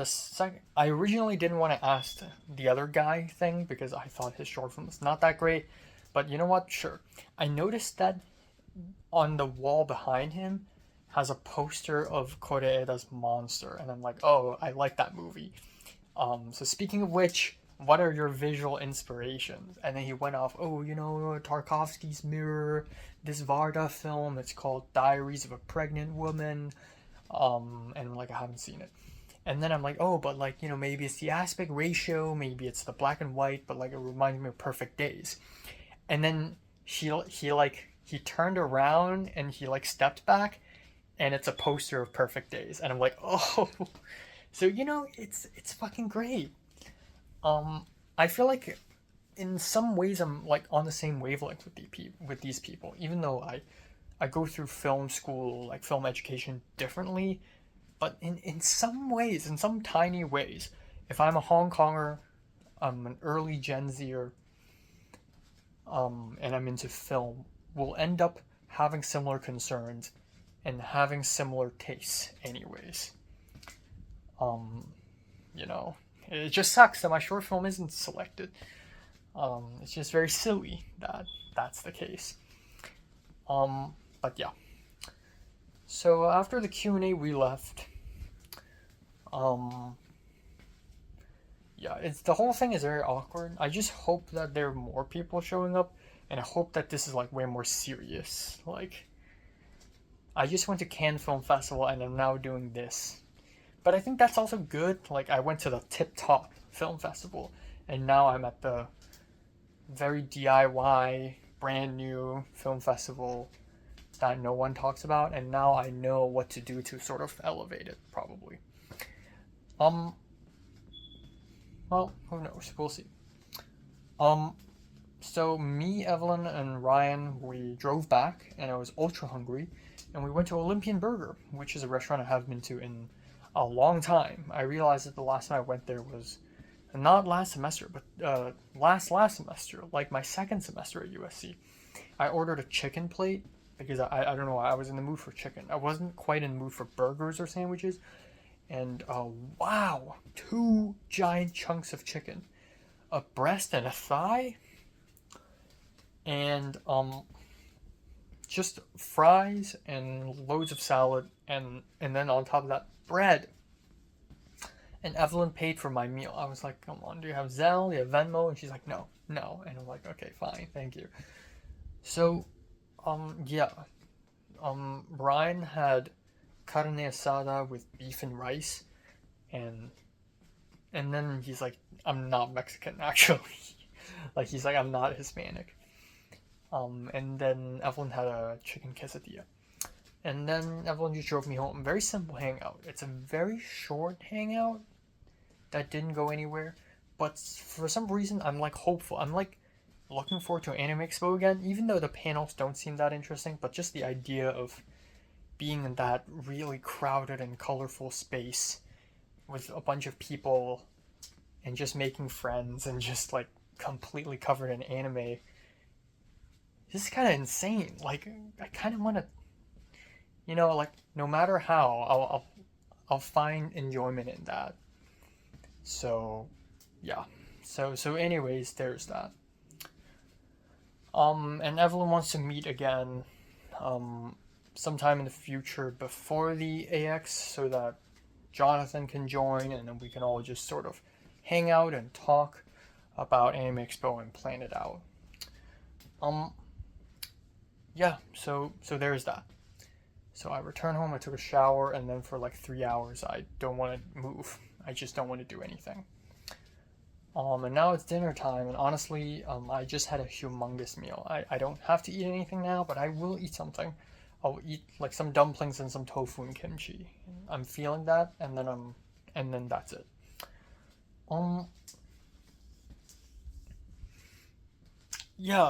I originally didn't want to ask the other guy thing because I thought his short film was not that great, but you know what? Sure. I noticed that on the wall behind him has a poster of Koreeda's Monster, and I'm like, oh, I like that movie. So speaking of which, what are your visual inspirations? And then he went off, Tarkovsky's Mirror, this Varda film, it's called Diaries of a Pregnant Woman, and like, I haven't seen it. And then I'm like, oh, but like, maybe it's the aspect ratio, maybe it's the black and white, but like, it reminds me of Perfect Days. And then he turned around and he like stepped back, and it's a poster of Perfect Days, and I'm like, oh, so it's fucking great. I feel like in some ways I'm like on the same wavelength with these people, even though I go through film school, like film education differently, but in some ways, in some tiny ways, if I'm a Hong Konger, I'm an early Gen Zer, and I'm into film, we'll end up having similar concerns and having similar tastes anyways. It just sucks that my short film isn't selected. It's just very silly that that's the case. But yeah. So after the Q&A, we left. The whole thing is very awkward. I just hope that there are more people showing up, and I hope that this is like way more serious. Like, I just went to Cannes Film Festival and I'm now doing this. But I think that's also good. Like, I went to the Tip Top Film Festival, and now I'm at the very DIY, brand new film festival that no one talks about, and now I know what to do to sort of elevate it, probably. Well, who knows? We'll see. So me, Evelyn, and Ryan, we drove back, and I was ultra hungry, and we went to Olympian Burger, which is a restaurant I haven't been to in a long time. I realized that the last time I went there was not last semester, but last semester, like my second semester at USC. I ordered a chicken plate because I don't know, I was in the mood for chicken. I wasn't quite in the mood for burgers or sandwiches. And wow, 2 giant chunks of chicken, a breast and a thigh. and just fries and loads of salad, and then on top of that, bread. And Evelyn paid for my meal. I was like, come on, do you have Zelle? Do you have Venmo? And she's like, no, no. And I'm like, okay, fine, thank you. So, yeah. Brian had carne asada with beef and rice, and then he's like, I'm not Mexican, actually. Like, he's like, I'm not Hispanic. And then Evelyn had a chicken quesadilla. And then Evelyn just drove me home. Very simple hangout. It's a very short hangout that didn't go anywhere. But for some reason, I'm like hopeful. I'm like looking forward to Anime Expo again, even though the panels don't seem that interesting. But just the idea of being in that really crowded and colorful space with a bunch of people and just making friends and just like completely covered in anime. This is kind of insane. Like, I kind of want to, like, no matter how, I'll find enjoyment in that. So, yeah. So anyways, there's that. And Evelyn wants to meet again, sometime in the future before the AX, so that Jonathan can join, and then we can all just sort of hang out and talk about Anime Expo and plan it out. Yeah, so there's that. So I return home, I took a shower, and then for like 3 hours I don't want to move. I just don't want to do anything. And now it's dinner time, and honestly, I just had a humongous meal. I don't have to eat anything now, but I will eat something. I'll eat like some dumplings and some tofu and kimchi. I'm feeling that, and then that's it. Yeah,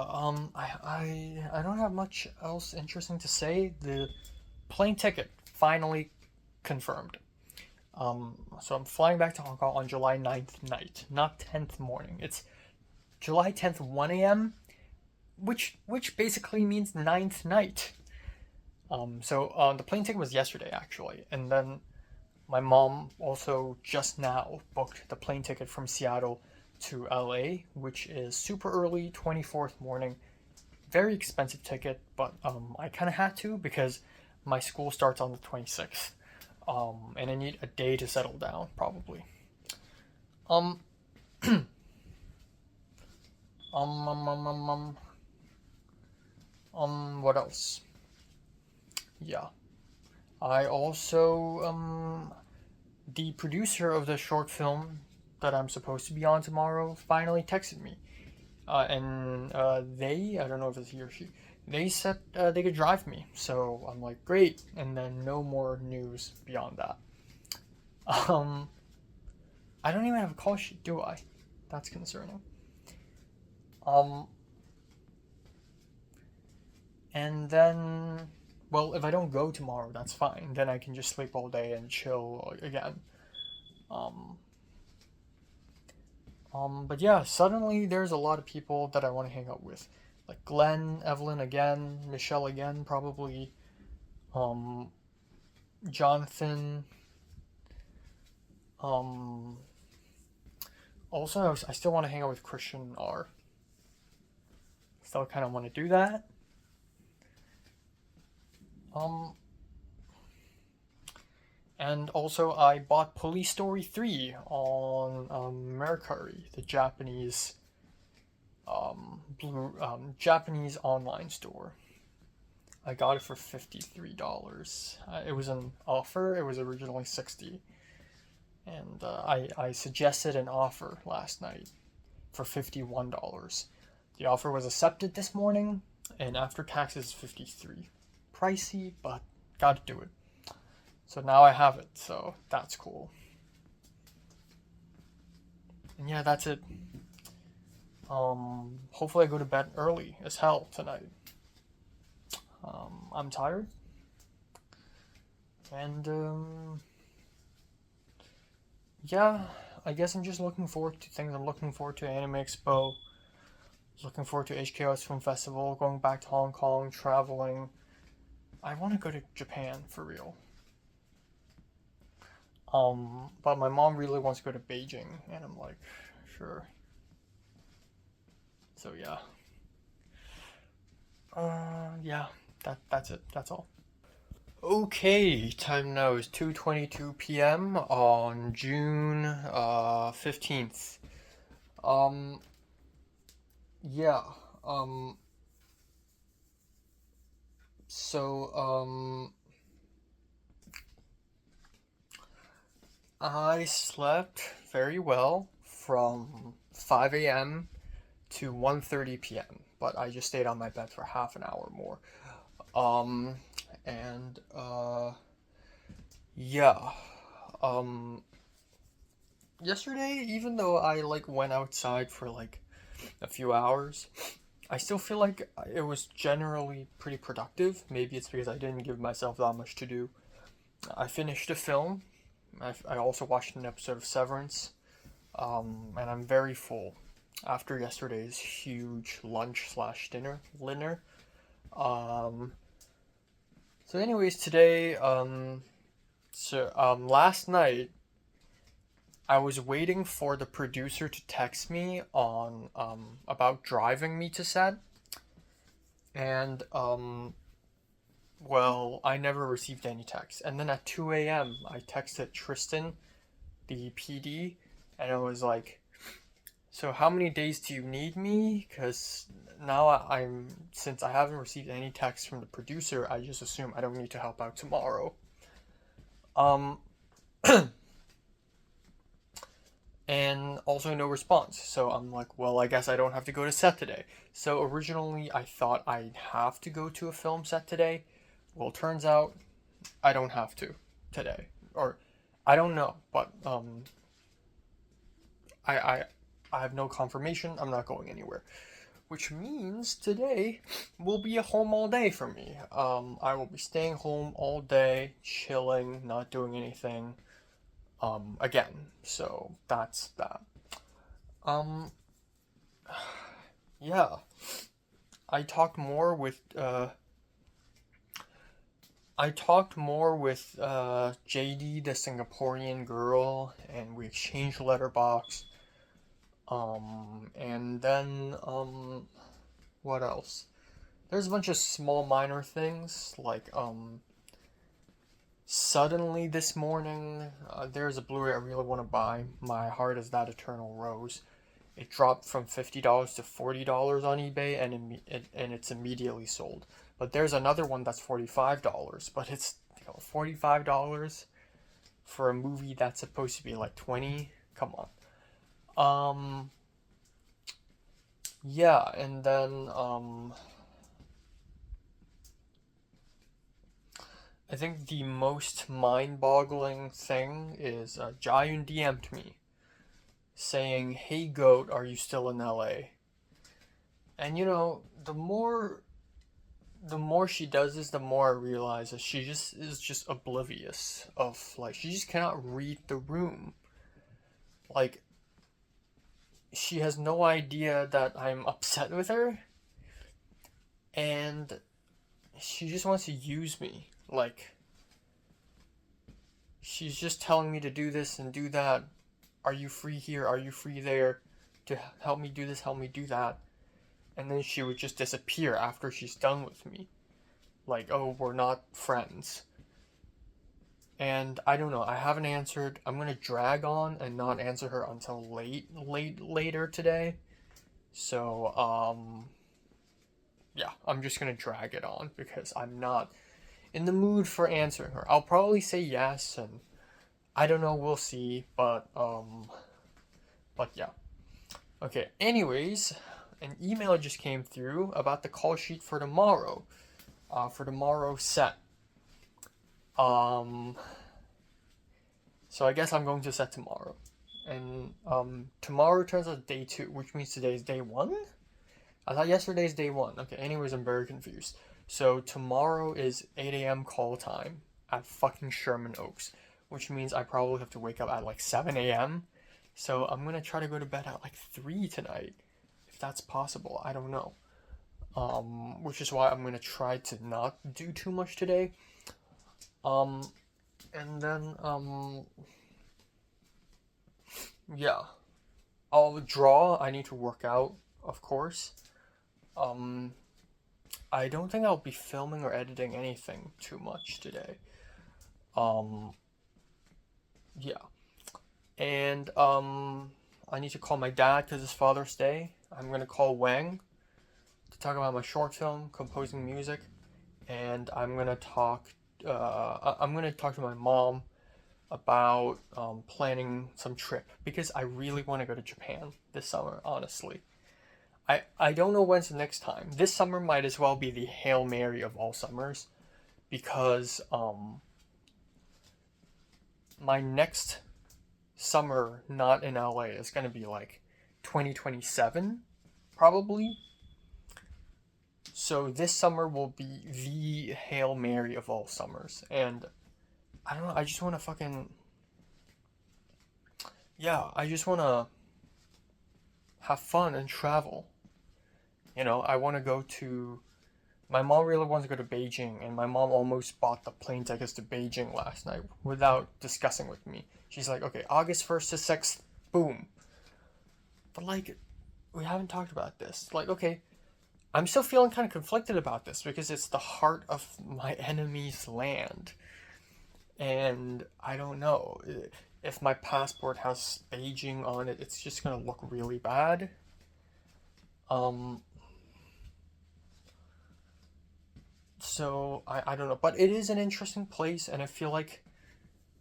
I don't have much else interesting to say. The plane ticket finally confirmed. So I'm flying back to Hong Kong on July 9th night, not 10th morning. It's July 10th 1 a.m., which basically means 9th night. So the plane ticket was yesterday actually, and then my mom also just now booked the plane ticket from Seattle to LA, which is super early, 24th morning. Very expensive ticket, but I kind of had to because my school starts on the 26th. And I need a day to settle down, probably. Um, what else? Yeah. I also, the producer of the short film that I'm supposed to be on tomorrow finally texted me. And I don't know if it's he or she, they said they could drive me. So I'm like, great. And then no more news beyond that. I don't even have a call sheet, do I? That's concerning. And then, well, if I don't go tomorrow, that's fine. Then I can just sleep all day and chill again. But yeah, suddenly there's a lot of people that I want to hang out with. Like Glenn, Evelyn again, Michelle again, probably. Jonathan. Also, I still want to hang out with Christian R. Still kind of want to do that. And also I bought Police Story 3 on Mercari, the Japanese Japanese online store. I got it for $53. It was an offer. It was originally $60. And I suggested an offer last night for $51. The offer was accepted this morning, and after taxes, $53. Pricey, but gotta do it. So now I have it, so that's cool. And yeah, that's it. Hopefully I go to bed early as hell tonight. I'm tired. And, yeah, I guess I'm just looking forward to things. I'm looking forward to Anime Expo. Looking forward to HKOS Film Festival, going back to Hong Kong, traveling. I want to go to Japan, for real. But my mom really wants to go to Beijing, and I'm like, sure. So yeah. Yeah, that's it. That's all. Okay, time now is 2:22 p.m. on June 15th. Um, yeah. Um, so, I slept very well from 5 a.m. to 1:30 p.m., but I just stayed on my bed for half an hour more. Um, and, yeah. Um, Yesterday, even though I like went outside for like a few hours, I still feel like it was generally pretty productive. Maybe it's because I didn't give myself that much to do. I finished a film. I also watched an episode of Severance. And I'm very full after yesterday's huge lunch slash dinner. Um, so anyways, today, last night I was waiting for the producer to text me on about driving me to set, and well, I never received any text. And then at 2 a.m., I texted Tristan, the PD, and I was like, "So how many days do you need me? Because now since I haven't received any text from the producer, I just assume I don't need to help out tomorrow." Um, and also no response. So I'm like, well, I guess I don't have to go to set today. So originally I thought I'd have to go to a film set today. Well, turns out I don't have to today. Or I don't know, but I I I have no confirmation. I'm not going anywhere. Which means today will be a home all day for me. I will be staying home all day, chilling, not doing anything. Again. So that's that. Um, yeah. I talked more with JD, the Singaporean girl, and we exchanged letterbox. And then what else? There's a bunch of small minor things like suddenly this morning there's a Blu-ray I really want to buy. My Heart Is That Eternal Rose. It dropped from $50 to $40 on eBay, and it's immediately sold. But there's another one that's $45, but it's $45 for a movie that's supposed to be like 20. Come on. Yeah, and then I think the most mind-boggling thing is Jayun DM'd me saying, "Hey Goat, are you still in LA?" And the more she does this, the more I realize that she just is just oblivious of like she just cannot read the room. Like she has no idea that I'm upset with her, and she just wants to use me. Like she's just telling me to do this and do that. Are you free here? Are you free there? To help me do this, help me do that. And then she would just disappear after she's done with me. Like, oh, we're not friends. And I don't know, I haven't answered. I'm gonna drag on and not answer her until later today. So, yeah, I'm just gonna drag it on because I'm not in the mood for answering her. I'll probably say yes, and I don't know, we'll see, but yeah. Okay, anyways, an email just came through about the call sheet for tomorrow. For tomorrow's set. So I guess I'm going to set tomorrow. And tomorrow turns out day 2, which means today's day 1? I thought yesterday's day 1. Okay, anyways, I'm very confused. So tomorrow is 8 a.m. call time at fucking Sherman Oaks, which means I probably have to wake up at like 7 a.m. So I'm gonna try to go to bed at like 3 tonight, if that's possible. I don't know. Which is why I'm gonna try to not do too much today. And then, yeah. I'll draw. I need to work out, of course. I don't think I'll be filming or editing anything too much today. Um, yeah. And, I need to call my dad because it's Father's Day. I'm gonna call Wang to talk about my short film, composing music, and I'm gonna talk to my mom about planning some trip because I really want to go to Japan this summer, honestly. I don't know when's the next time. This summer might as well be the Hail Mary of all summers because my next summer not in LA is going to be like 2027 probably. So this summer will be the Hail Mary of all summers, and I don't know, I just want to fucking, yeah, I just want to have fun and travel. You know, I want to go to. My mom really wants to go to Beijing, and my mom almost bought the plane tickets to Beijing last night without discussing with me. She's like, okay, August 1st to 6th, boom. But, like, we haven't talked about this. Like, okay, I'm still feeling kind of conflicted about this because it's the heart of my enemy's land. And I don't know. If my passport has Beijing on it, it's just gonna look really bad. Um, so I don't know. But it is an interesting place, and I feel like,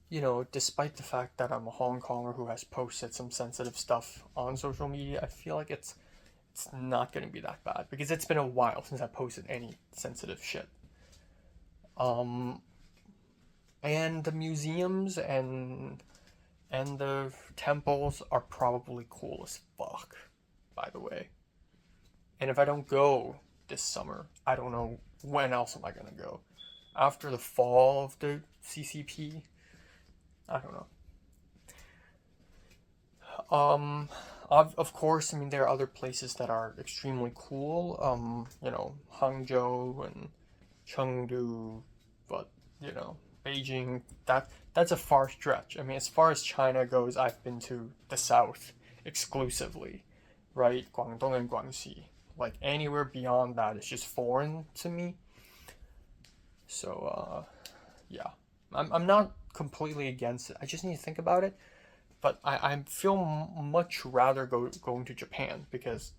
you know, despite the fact that I'm a Hong Konger who has posted some sensitive stuff on social media, I feel like it's not gonna be that bad because it's been a while since I posted any sensitive shit. Um, and the museums and the temples are probably cool as fuck, by the way. And if I don't go this summer, I don't know when else am I gonna go. After the fall of the CCP, I don't know. Of course, I mean there are other places that are extremely cool. You know, Hangzhou and Chengdu, but you know, Beijing. That's a far stretch. I mean, as far as China goes, I've been to the south exclusively, right? Guangdong and Guangxi. Like anywhere beyond that is just foreign to me. So yeah, I'm not completely against it. I just need to think about it. But I feel much rather going to Japan because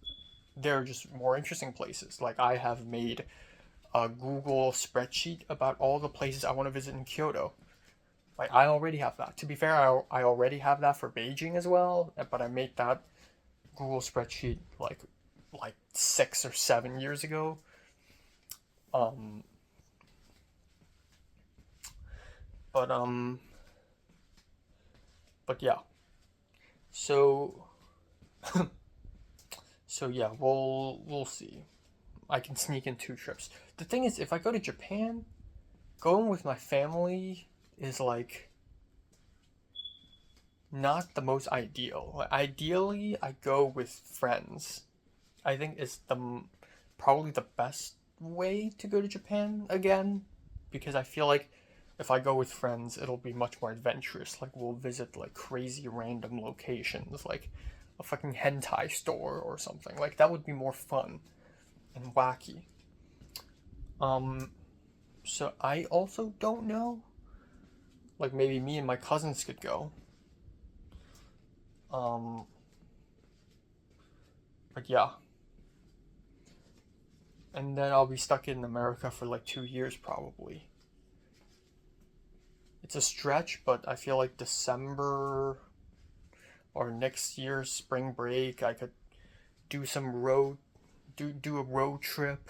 they're just more interesting places. Like I have made a Google spreadsheet about all the places I want to visit in Kyoto. Like I already have that. To be fair, I already have that for Beijing as well. But I made that Google spreadsheet like 6 or 7 years ago. Um, but but yeah. So so yeah, we'll see. I can sneak in 2 trips. The thing is, if I go to Japan, going with my family is like not the most ideal. Like, ideally, I go with friends. I think it's probably the best way to go to Japan again because I feel like if I go with friends, it'll be much more adventurous. Like we'll visit like crazy random locations, like a fucking hentai store or something. Like that would be more fun and wacky. Um, so I also don't know. Like maybe me and my cousins could go. Um, but yeah. And then I'll be stuck in America for like 2 years probably. It's a stretch, but I feel like December or next year's spring break, I could do a road trip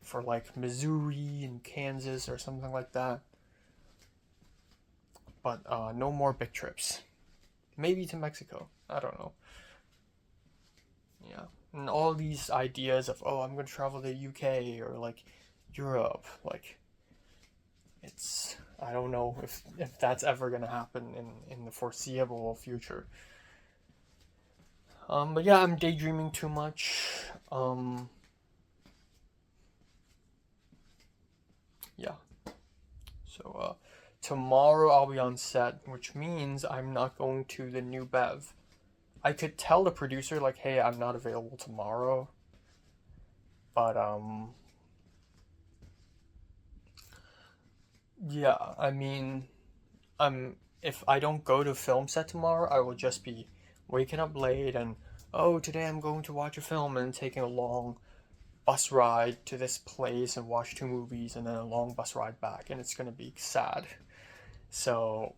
for like Missouri and Kansas or something like that. But no more big trips. Maybe to Mexico. I don't know. Yeah. And all these ideas of, oh, I'm going to travel to the UK or like Europe, like I don't know if that's ever going to happen in the foreseeable future. But yeah, I'm daydreaming too much. Yeah. So tomorrow I'll be on set, which means I'm not going to the New Bev. I could tell the producer like, hey, I'm not available tomorrow. But Yeah, I mean, if I don't go to film set tomorrow, I will just be waking up late and, oh, today I'm going to watch a film and taking a long bus ride to this place and watch two movies and then a long bus ride back, and it's gonna be sad. So,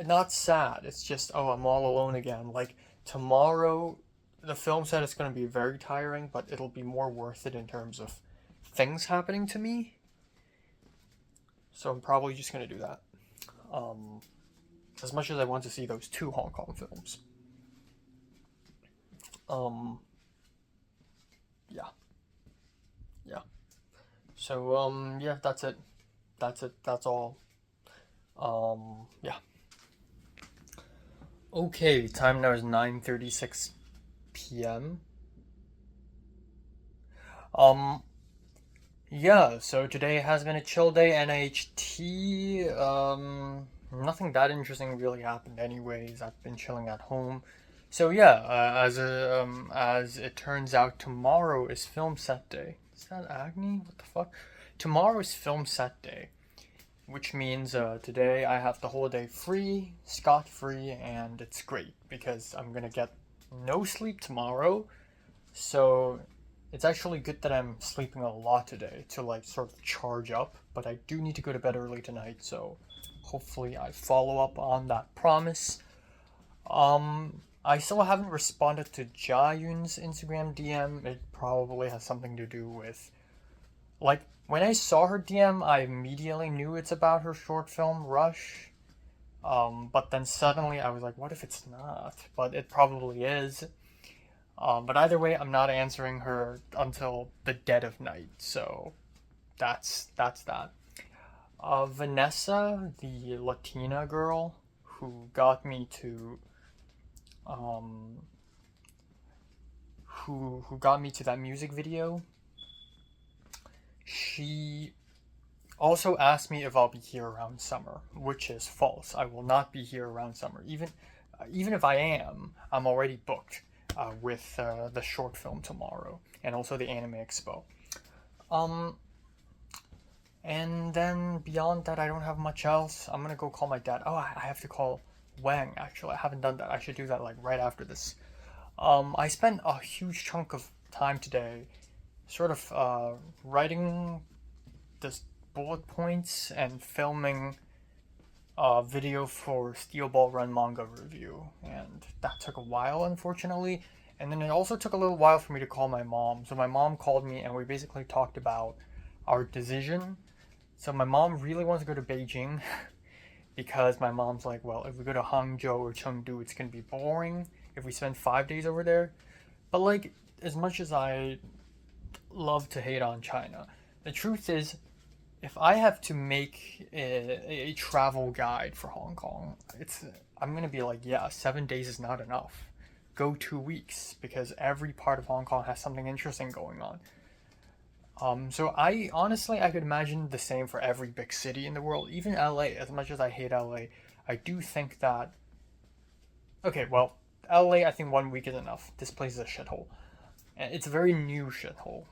not sad, it's just, oh, I'm all alone again. Like, tomorrow, the film set is gonna be very tiring, but it'll be more worth it in terms of things happening to me. So, I'm probably just gonna do that. Um, as much as I want to see those two Hong Kong films. Um, yeah. Yeah. So, yeah, that's it. That's it. That's all. Yeah. Okay, time now is 9:36 p.m. Um, yeah, so today has been a chill day, NHT. Nothing that interesting really happened anyways. I've been chilling at home. So yeah, as it turns out, tomorrow is film set day. Is that Agni? What the fuck? Tomorrow is film set day, which means today I have the whole day free, scot-free, and it's great because I'm gonna get no sleep tomorrow. So it's actually good that I'm sleeping a lot today to like sort of charge up, but I do need to go to bed early tonight, so hopefully I follow up on that promise. I still haven't responded to Jayun's Instagram DM. It probably has something to do with, like, when I saw her DM, I immediately knew it's about her short film Rush. But then suddenly I was like, what if it's not? But it probably is. But either way, I'm not answering her until the dead of night. So that's that. Vanessa, the Latina girl who got me to um, who got me to that music video, she also asked me if I'll be here around summer, which is false. I will not be here around summer. Even if I am, I'm already booked with the short film tomorrow and also the anime expo. Um, and then beyond that, I don't have much else. I'm gonna go call my dad. Oh, I have to call Wang. Actually, I haven't done that. I should do that like right after this. I spent a huge chunk of time today, sort of writing this bullet points and filming a video for Steel Ball Run manga review, and that took a while, unfortunately. And then it also took a little while for me to call my mom. So my mom called me, and we basically talked about our decision. So my mom really wants to go to Beijing because my mom's like, well, if we go to Hangzhou or Chengdu, it's gonna be boring if we spend 5 days over there. But like, as much as I love to hate on China, the truth is, if I have to make a travel guide for Hong Kong, I'm gonna be like, yeah, 7 days is not enough. Go 2 weeks because every part of Hong Kong has something interesting going on. So I could imagine the same for every big city in the world, even LA. As much as I hate LA, I do think that. Okay, well, LA, I think 1 week is enough. This place is a shithole, and it's a very new shithole.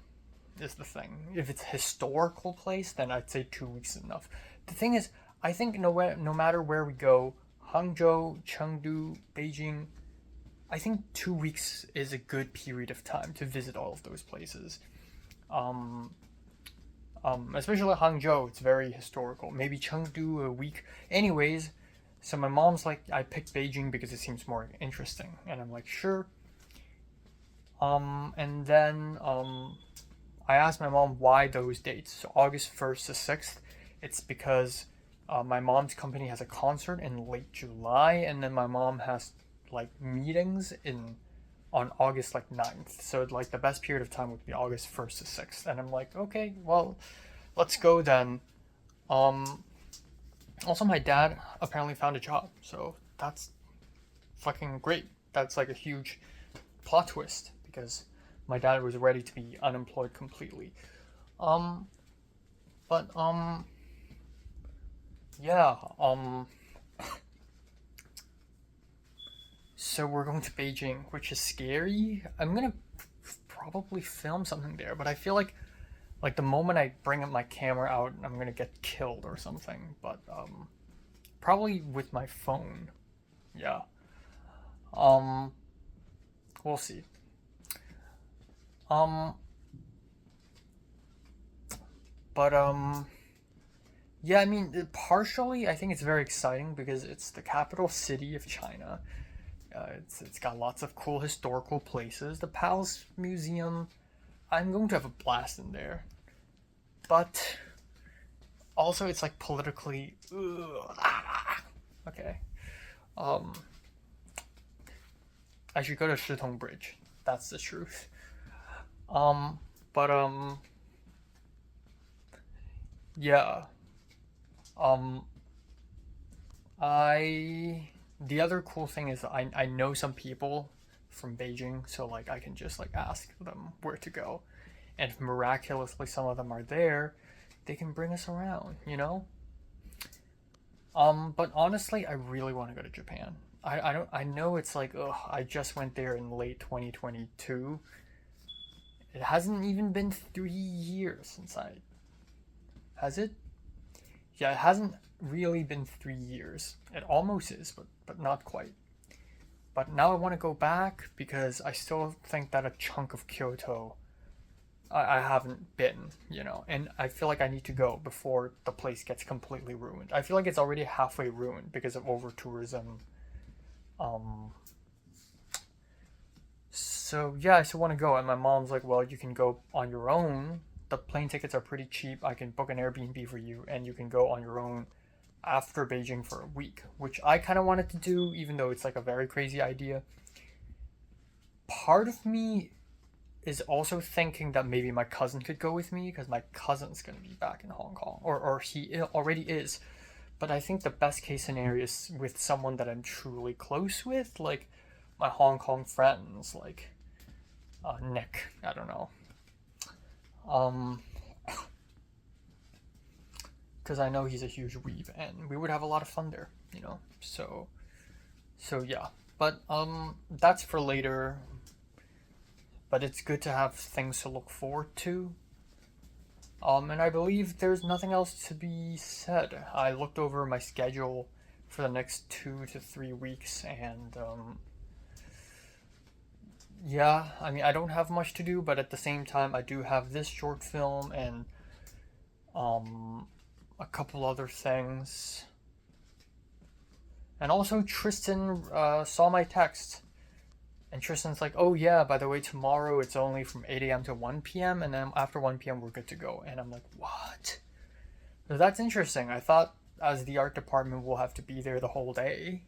Is the thing. If it's a historical place, then I'd say 2 weeks is enough. The thing is, I think no matter where we go, Hangzhou, Chengdu, Beijing, I think 2 weeks is a good period of time to visit all of those places. Especially Hangzhou, it's very historical. Maybe Chengdu a week. Anyways, so my mom's like, I picked Beijing because it seems more interesting, and I'm like, sure. And then I asked my mom why those dates. So August 1st to 6th, it's because my mom's company has a concert in late July, and then my mom has like meetings on August like 9th. So like the best period of time would be August 1st to 6th. And I'm like, okay, well, let's go then. Also my dad apparently found a job, so that's fucking great. That's like a huge plot twist because my dad was ready to be unemployed completely. But yeah, so we're going to Beijing, which is scary. I'm gonna probably film something there, but I feel like Like the moment I bring up my camera out, I'm gonna get killed or something. But probably with my phone. Yeah. We'll see. But yeah, I mean, partially, I think it's very exciting because it's the capital city of China. It's got lots of cool historical places. The Palace Museum, I'm going to have a blast in there. But also, it's like politically, okay. I should go to Shitong Bridge. That's the truth. But yeah. The other cool thing is I know some people from Beijing, so like I can just like ask them where to go, and if miraculously some of them are there, they can bring us around, you know. But honestly, I really want to go to Japan. I know it's like, ugh, I just went there in late 2022. It hasn't even been 3 years since I. Has it? Yeah, it hasn't really been 3 years. It almost is, but not quite. But now I want to go back because I still think that a chunk of Kyoto I haven't been, you know, and I feel like I need to go before the place gets completely ruined. I feel like it's already halfway ruined because of over tourism. So yeah, I still want to go, and my mom's like, well, you can go on your own. The plane tickets are pretty cheap. I can book an Airbnb for you, and you can go on your own after Beijing for a week, which I kind of wanted to do, even though it's like a very crazy idea. Part of me is also thinking that maybe my cousin could go with me because my cousin's going to be back in Hong Kong, or he already is. But I think the best case scenario is with someone that I'm truly close with, like my Hong Kong friends, like Nick. I don't know. Because I know he's a huge weeb, and we would have a lot of fun there, you know. So yeah. But that's for later. But it's good to have things to look forward to. And I believe there's nothing else to be said. I looked over my schedule for the next 2 to 3 weeks, and yeah, I mean, I don't have much to do, but at the same time, I do have this short film and a couple other things. And also, Tristan saw my text. And Tristan's like, oh yeah, by the way, tomorrow it's only from 8 a.m. to 1 p.m. and then after 1 p.m. we're good to go. And I'm like, what? So that's interesting. I thought as the art department we'll have to be there the whole day.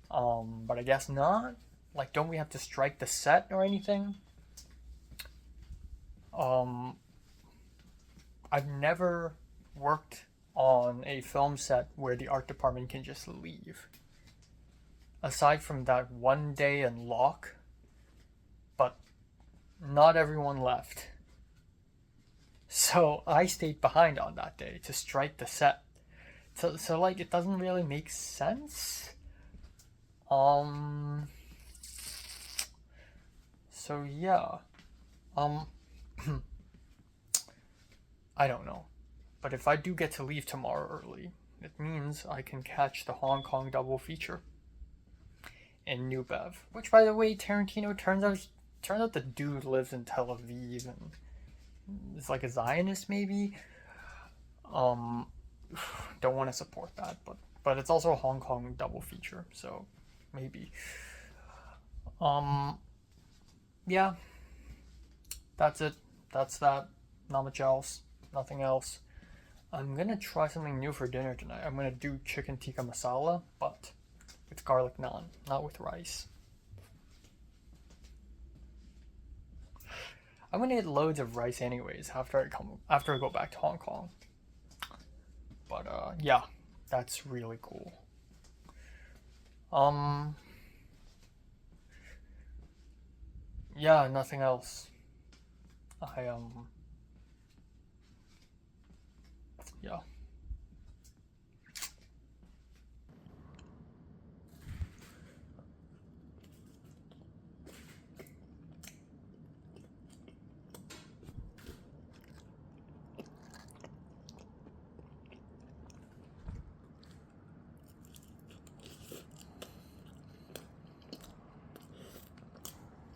But I guess not. Like, don't we have to strike the set or anything? I've never worked on a film set where the art department can just leave. Aside from that one day in Lock, but not everyone left. So I stayed behind on that day to strike the set. So like, it doesn't really make sense. So yeah. I don't know. But if I do get to leave tomorrow early, it means I can catch the Hong Kong double feature in New Bev. Which, by the way, Tarantino turns out the dude lives in Tel Aviv and is like a Zionist maybe. Don't want to support that, but it's also a Hong Kong double feature, so maybe. Yeah. That's it. That's that. Not much else. Nothing else. I'm gonna try something new for dinner tonight. I'm gonna do chicken tikka masala, but with garlic naan, not with rice. I'm gonna eat loads of rice anyways after I go back to Hong Kong. But yeah, that's really cool. Yeah, nothing else. Yeah.